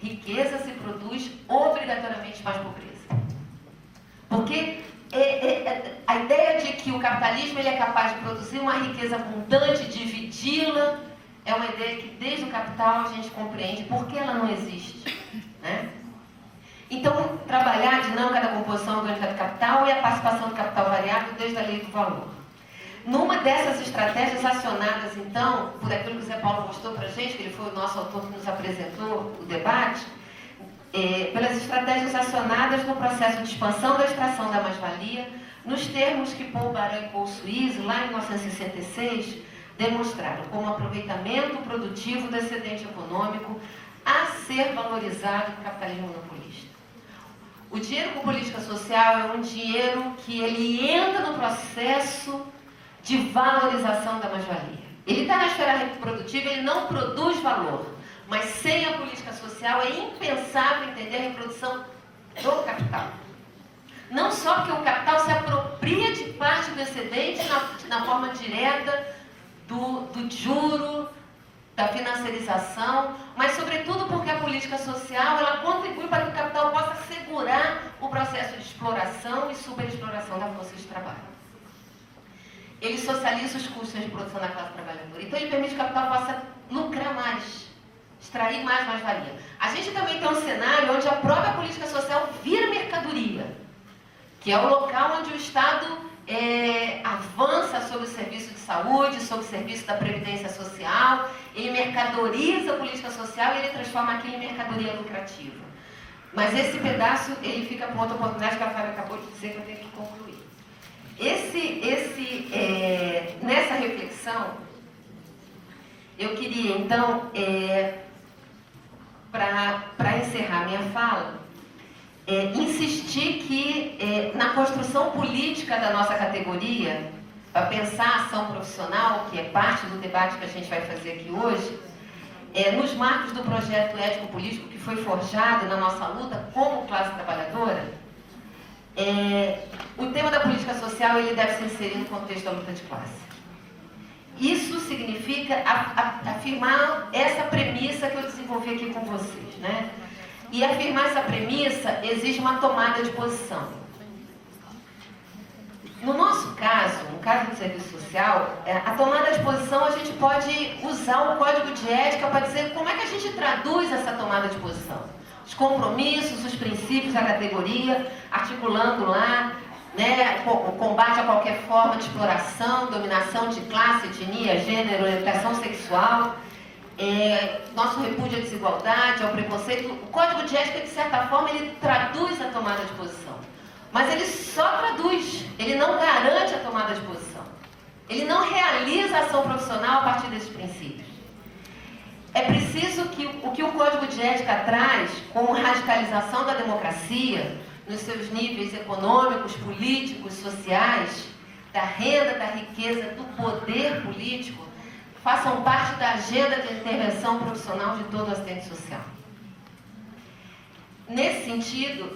riqueza se produz, obrigatoriamente mais pobreza. Porque a ideia de que o capitalismo ele é capaz de produzir uma riqueza abundante, dividi-la é uma ideia que desde o capital a gente compreende por que ela não existe, né? Então, trabalhar a dinâmica da composição orgânica do capital e a participação do capital variável desde a lei do valor. Numa dessas estratégias acionadas, então, por aquilo que o Zé Paulo mostrou para a gente, que ele foi o nosso autor que nos apresentou o debate, pelas estratégias acionadas no processo de expansão da extração da mais-valia, nos termos que Paul Baran e Paul Suisse, lá em 1966, demonstraram como aproveitamento produtivo do excedente econômico a ser valorizado no capitalismo monopolista. O dinheiro com política social é um dinheiro que ele entra no processo de valorização da mais-valia. Ele está na esfera reprodutiva, ele não produz valor, mas sem a política social é impensável entender a reprodução do capital. Não só porque o capital se apropria de parte do excedente na forma direta do juro, da financiarização, mas sobretudo porque a política social ela contribui para que o capital possa assegurar o processo de exploração e superexploração da força de trabalho. Ele socializa os custos de produção da classe trabalhadora. Então ele permite que o capital possa lucrar mais, extrair mais-valia. A gente também tem um cenário onde a própria política social vira mercadoria, que é o local onde o Estado avança sobre o serviço de saúde, sobre o serviço da previdência social, ele mercadoriza a política social e ele transforma aquilo em mercadoria lucrativa. Mas esse pedaço, ele fica para outra oportunidade que a Fábio acabou de dizer que eu tenho que concluir. Nessa reflexão, eu queria, então, para encerrar minha fala, insistir que na construção política da nossa categoria, para pensar a ação profissional, que é parte do debate que a gente vai fazer aqui hoje, nos marcos do projeto ético-político que foi forjado na nossa luta como classe trabalhadora, o tema da política social ele deve ser inserido no contexto da luta de classe. Isso significa afirmar essa premissa que eu desenvolvi aqui com vocês, né? E afirmar essa premissa exige uma tomada de posição. No nosso caso, no caso do serviço social, a tomada de posição a gente pode usar o código de ética para dizer como é que a gente traduz essa tomada de posição. Os compromissos, os princípios da categoria, articulando lá, né, o combate a qualquer forma de exploração, dominação de classe, etnia, gênero, orientação sexual, nosso repúdio à desigualdade, ao preconceito. O código de ética, de certa forma, ele traduz a tomada de posição. Mas ele só traduz, ele não garante a tomada de posição. Ele não realiza a ação profissional a partir desses princípios. É preciso que o que o Código de Ética traz como radicalização da democracia, nos seus níveis econômicos, políticos, sociais, da renda, da riqueza, do poder político, façam parte da agenda de intervenção profissional de todo o assistente social. Nesse sentido,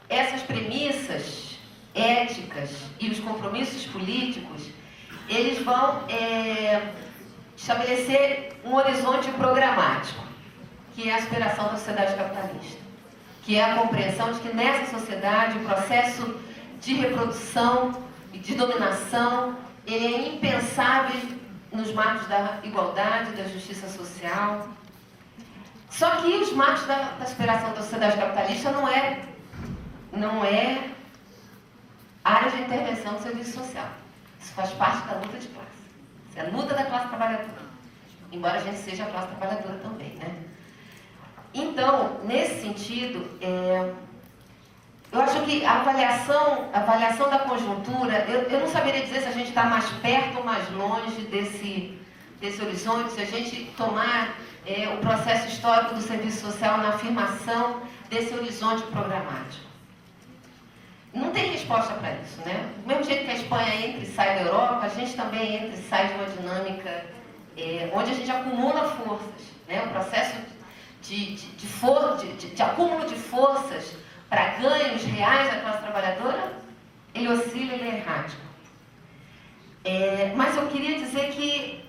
essas premissas éticas e os compromissos políticos, eles vão estabelecer um horizonte programático, que é a aspiração da sociedade capitalista, que é a compreensão de que nessa sociedade o processo de reprodução e de dominação ele é impensável nos marcos da igualdade, da justiça social. Só que os marcos da aspiração da sociedade capitalista não é área de intervenção do serviço social. Isso faz parte da luta de classe. Isso é a luta da classe trabalhadora. Embora a gente seja a classe trabalhadora também, né? Então, nesse sentido, eu acho que a avaliação da conjuntura, eu não saberia dizer se a gente está mais perto ou mais longe desse horizonte, se a gente tomar o processo histórico do serviço social na afirmação desse horizonte programático. Não tem resposta para isso, né? Do mesmo jeito que a Espanha entra e sai da Europa, a gente também entra e sai de uma dinâmica onde a gente acumula forças, né? O processo de acúmulo de forças para ganhos reais da classe trabalhadora, ele oscila, ele é errático. Mas eu queria dizer que,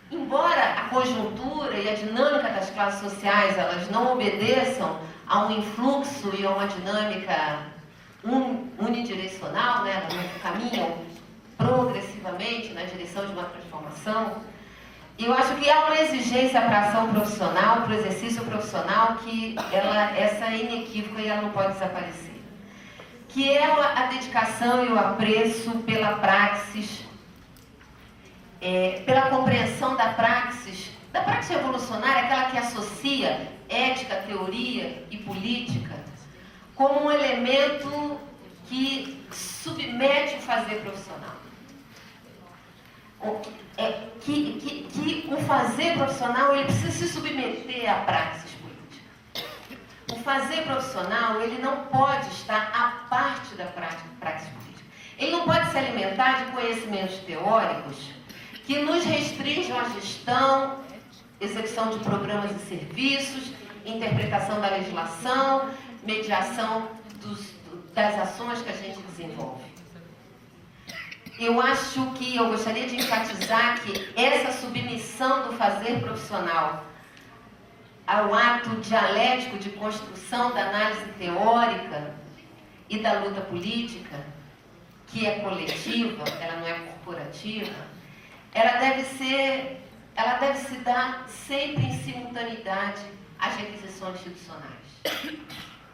embora a conjuntura e a dinâmica das classes sociais elas não obedeçam a um influxo e a uma dinâmica unidirecional, né? Elas caminham progressivamente na direção de uma transformação, eu acho que há uma exigência para a ação profissional, para o exercício profissional, que essa é inequívoca e ela não pode desaparecer. Que é a dedicação e o apreço pela praxis, pela compreensão da praxis revolucionária, aquela que associa ética, teoria e política, como um elemento que submete o fazer profissional. Que o fazer profissional ele precisa se submeter à praxis política. O fazer profissional ele não pode estar à parte da praxis política. Ele não pode se alimentar de conhecimentos teóricos que nos restringam a gestão, execução de programas e serviços, interpretação da legislação, mediação das ações que a gente desenvolve. Eu gostaria de enfatizar que essa submissão do fazer profissional ao ato dialético de construção da análise teórica e da luta política, que é coletiva, ela não é corporativa, ela deve se dar sempre em simultaneidade às requisições institucionais.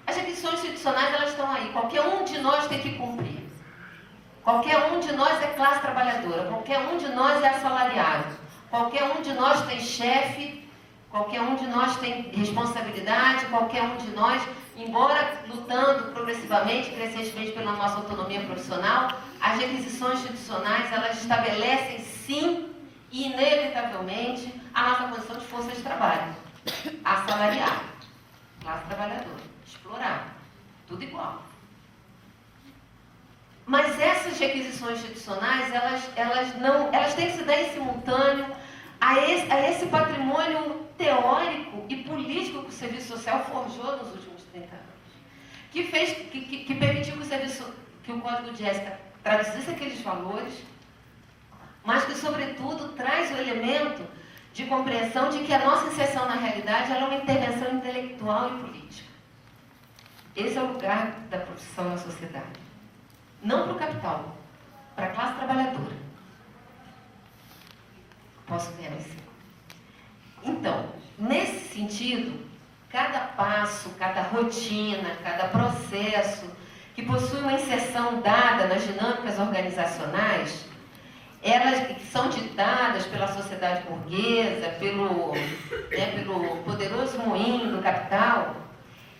As requisições institucionais, elas estão aí, qualquer um de nós tem que cumprir. Qualquer um de nós é classe trabalhadora, qualquer um de nós é assalariado, qualquer um de nós tem chefe, qualquer um de nós tem responsabilidade, qualquer um de nós, embora lutando progressivamente, crescentemente pela nossa autonomia profissional, as requisições institucionais, elas estabelecem sim, e inevitavelmente, a nossa condição de força de trabalho. Assalariado, classe trabalhadora, explorado, tudo igual. Mas essas requisições institucionais, elas têm que se dar em simultâneo a esse patrimônio teórico e político que o serviço social forjou nos últimos 30 anos. Que permitiu que o Código de Ética traduzisse aqueles valores, mas que, sobretudo, traz o elemento de compreensão de que a nossa inserção na realidade ela é uma intervenção intelectual e política. Esse é o lugar da profissão na sociedade. Não para o capital, para a classe trabalhadora. Posso ver assim? Então, nesse sentido, cada passo, cada rotina, cada processo que possui uma inserção dada nas dinâmicas organizacionais, elas são ditadas pela sociedade burguesa, pelo poderoso moinho do capital,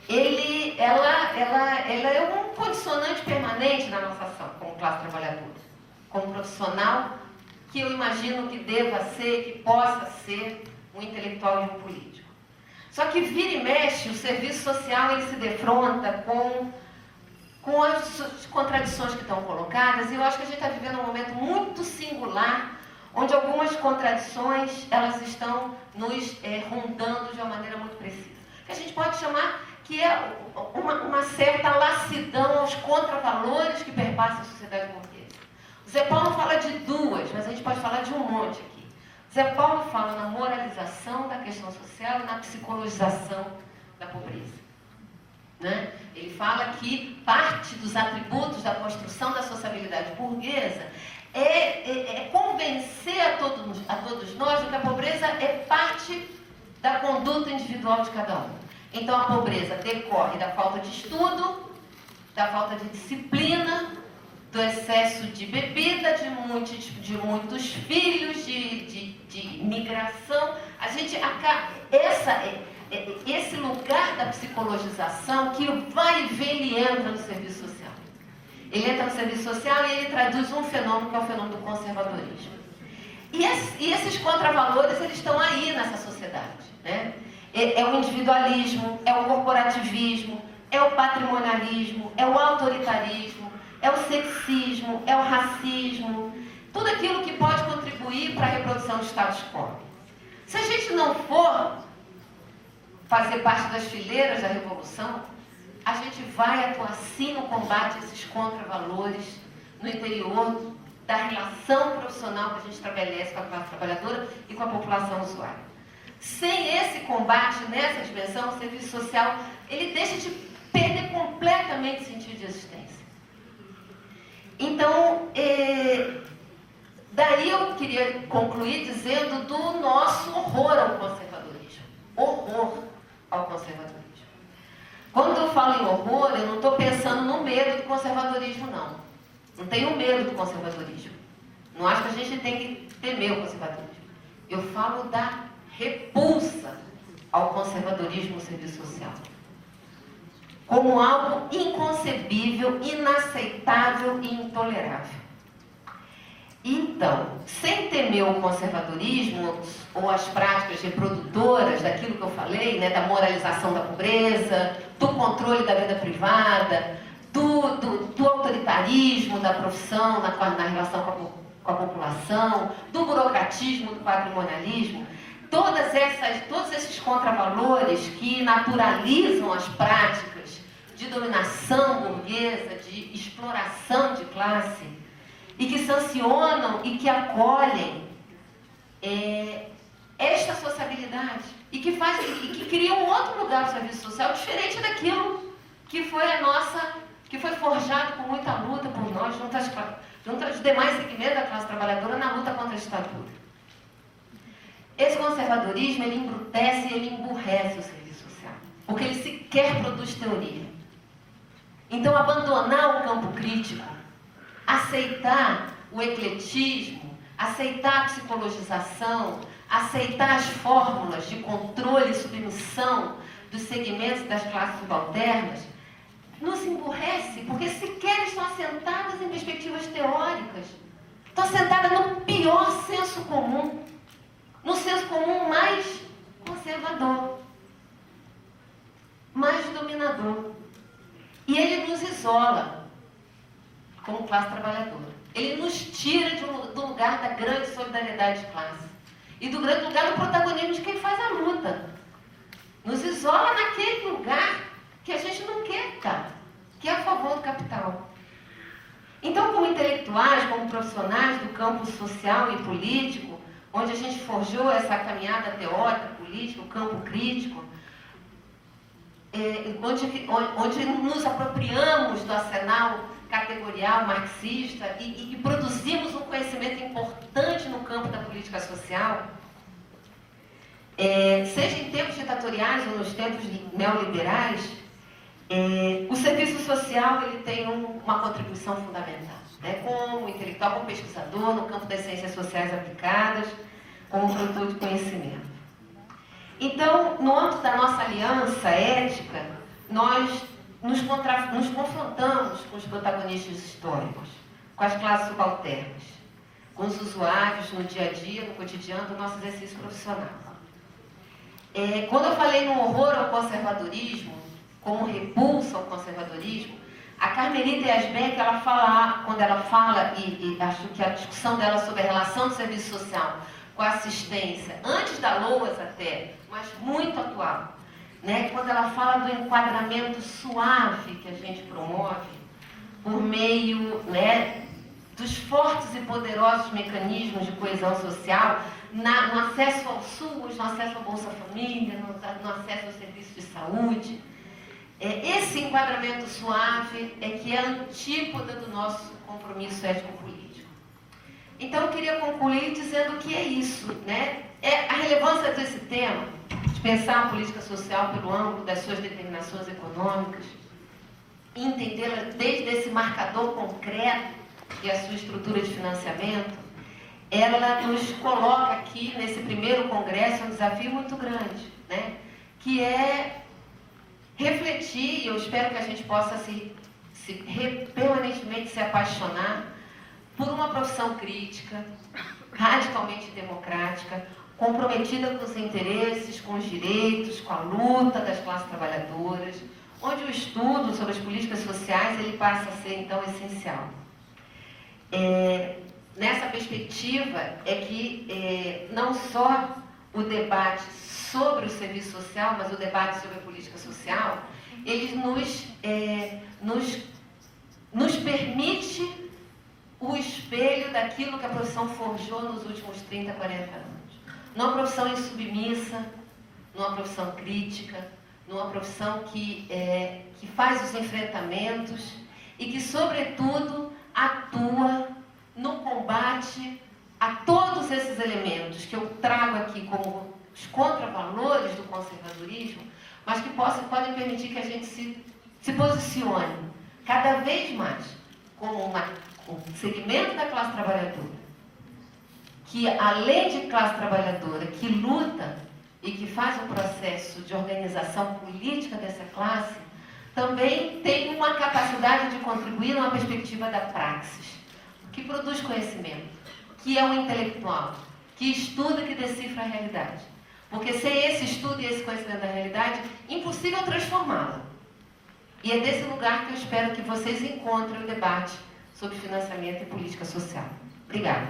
ela é um condicionante permanente na nossa ação como classe trabalhadora, como profissional que eu imagino que deva ser, que possa ser um intelectual e um político. Só que vira e mexe, o serviço social ele se defronta com as contradições que estão colocadas, e eu acho que a gente está vivendo um momento muito singular, onde algumas contradições elas estão nos rondando de uma maneira muito precisa. Que a gente pode chamar que é uma certa lassidão aos contravalores que perpassam a sociedade burguesa. O Zé Paulo fala de duas, mas a gente pode falar de um monte aqui. O Zé Paulo fala na moralização da questão social e na psicologização da pobreza. Né? Ele fala que parte dos atributos da construção da sociabilidade burguesa é convencer a todos nós de que a pobreza é parte da conduta individual de cada um. Então, a pobreza decorre da falta de estudo, da falta de disciplina, do excesso de bebida, de muitos filhos, de migração. Esse lugar da psicologização que vai e vem, ele entra no serviço social. Ele entra no serviço social e ele traduz um fenômeno que é o fenômeno do conservadorismo. E esses contravalores, eles estão aí nessa sociedade, né? É o individualismo, é o corporativismo, é o patrimonialismo, é o autoritarismo, é o sexismo, é o racismo, tudo aquilo que pode contribuir para a reprodução do status quo. Se a gente não for fazer parte das fileiras da revolução, a gente vai atuar sim no combate a esses contravalores no interior da relação profissional que a gente estabelece com a classe trabalhadora e com a população usuária. Sem esse combate nessa dimensão, o serviço social ele deixa de perder completamente o sentido de existência. Então, Daí eu queria concluir dizendo do nosso horror ao conservadorismo. Horror ao conservadorismo. Quando eu falo em horror, eu não estou pensando no medo do conservadorismo, não. Não tenho medo do conservadorismo. Não acho que a gente tem que temer o conservadorismo. Eu falo da repulsa ao conservadorismo no serviço social. Como algo inconcebível, inaceitável e intolerável. Então, sem temer o conservadorismo ou as práticas reprodutoras daquilo que eu falei, né, da moralização da pobreza, do controle da vida privada, do autoritarismo da profissão na relação com a população, do burocratismo, do patrimonialismo, todos esses contravalores que naturalizam as práticas de dominação burguesa, de exploração de classe, e que sancionam e que acolhem esta sociabilidade e que criam um outro lugar do serviço social diferente daquilo que foi que foi forjado com muita luta por nós, junto aos demais segmentos da classe trabalhadora na luta contra a ditadura. Esse conservadorismo, ele embrutece e ele emburrece o serviço social, porque ele sequer produz teoria. Então, abandonar o campo crítico, aceitar o ecletismo, aceitar a psicologização, aceitar as fórmulas de controle e submissão dos segmentos das classes subalternas, nos emburrece, porque sequer estão assentadas em perspectivas teóricas. Estão assentadas no pior senso comum, no senso comum mais conservador, mais dominador. E ele nos isola como classe trabalhadora. Ele nos tira do lugar da grande solidariedade de classe e do grande lugar do protagonismo de quem faz a luta. Nos isola naquele lugar que a gente não quer estar, que é a favor do capital. Então, como intelectuais, como profissionais do campo social e político, onde a gente forjou essa caminhada teórica, política, o campo crítico, onde nos apropriamos do arsenal categorial marxista e produzimos um conhecimento importante no campo da política social, seja em tempos ditatoriais ou nos tempos neoliberais, o serviço social ele tem uma contribuição fundamental, né? Como intelectual, como pesquisador no campo das ciências sociais aplicadas, como produtor de conhecimento. Então, no âmbito da nossa aliança ética, nós nos confrontamos com os protagonistas históricos, com as classes subalternas, com os usuários no dia a dia, no cotidiano do nosso exercício profissional. Quando eu falei no horror ao conservadorismo, como repulsa ao conservadorismo, a Carmelita Yazbek, quando ela fala, e acho que a discussão dela sobre a relação do serviço social com a assistência, antes da LOAS até, mas muito atual, né? Quando ela fala do enquadramento suave que a gente promove por meio, né, dos fortes e poderosos mecanismos de coesão social, no acesso ao SUS, no acesso à Bolsa Família, no acesso ao serviço de saúde. Esse enquadramento suave é que é a antípoda do nosso compromisso ético-político. Então, eu queria concluir dizendo que é isso, né? A relevância desse tema, de pensar a política social pelo ângulo das suas determinações econômicas, e entendê-la desde esse marcador concreto, que é a sua estrutura de financiamento, ela nos coloca aqui, nesse primeiro congresso, um desafio muito grande, né? Que é refletir, e eu espero que a gente possa permanentemente se apaixonar por uma profissão crítica, radicalmente democrática, comprometida com os interesses, com os direitos, com a luta das classes trabalhadoras, onde o estudo sobre as políticas sociais ele passa a ser, então, essencial. Nessa perspectiva é que não só o debate sobre o serviço social, mas o debate sobre a política social, ele nos permite o espelho daquilo que a profissão forjou nos últimos 30, 40 anos. Numa profissão insubmissa, numa profissão crítica, numa profissão que faz os enfrentamentos e que, sobretudo, atua no combate a todos esses elementos que eu trago aqui como os contravalores do conservadorismo, mas que podem permitir que a gente se posicione cada vez mais como um segmento da classe trabalhadora, que além de classe trabalhadora, que luta e que faz um processo de organização política dessa classe, também tem uma capacidade de contribuir numa perspectiva da praxis, que produz conhecimento, que é um intelectual, que estuda, que decifra a realidade. Porque sem esse estudo e esse conhecimento da realidade, impossível transformá-la. E é desse lugar que eu espero que vocês encontrem o debate sobre financiamento e política social. Obrigada.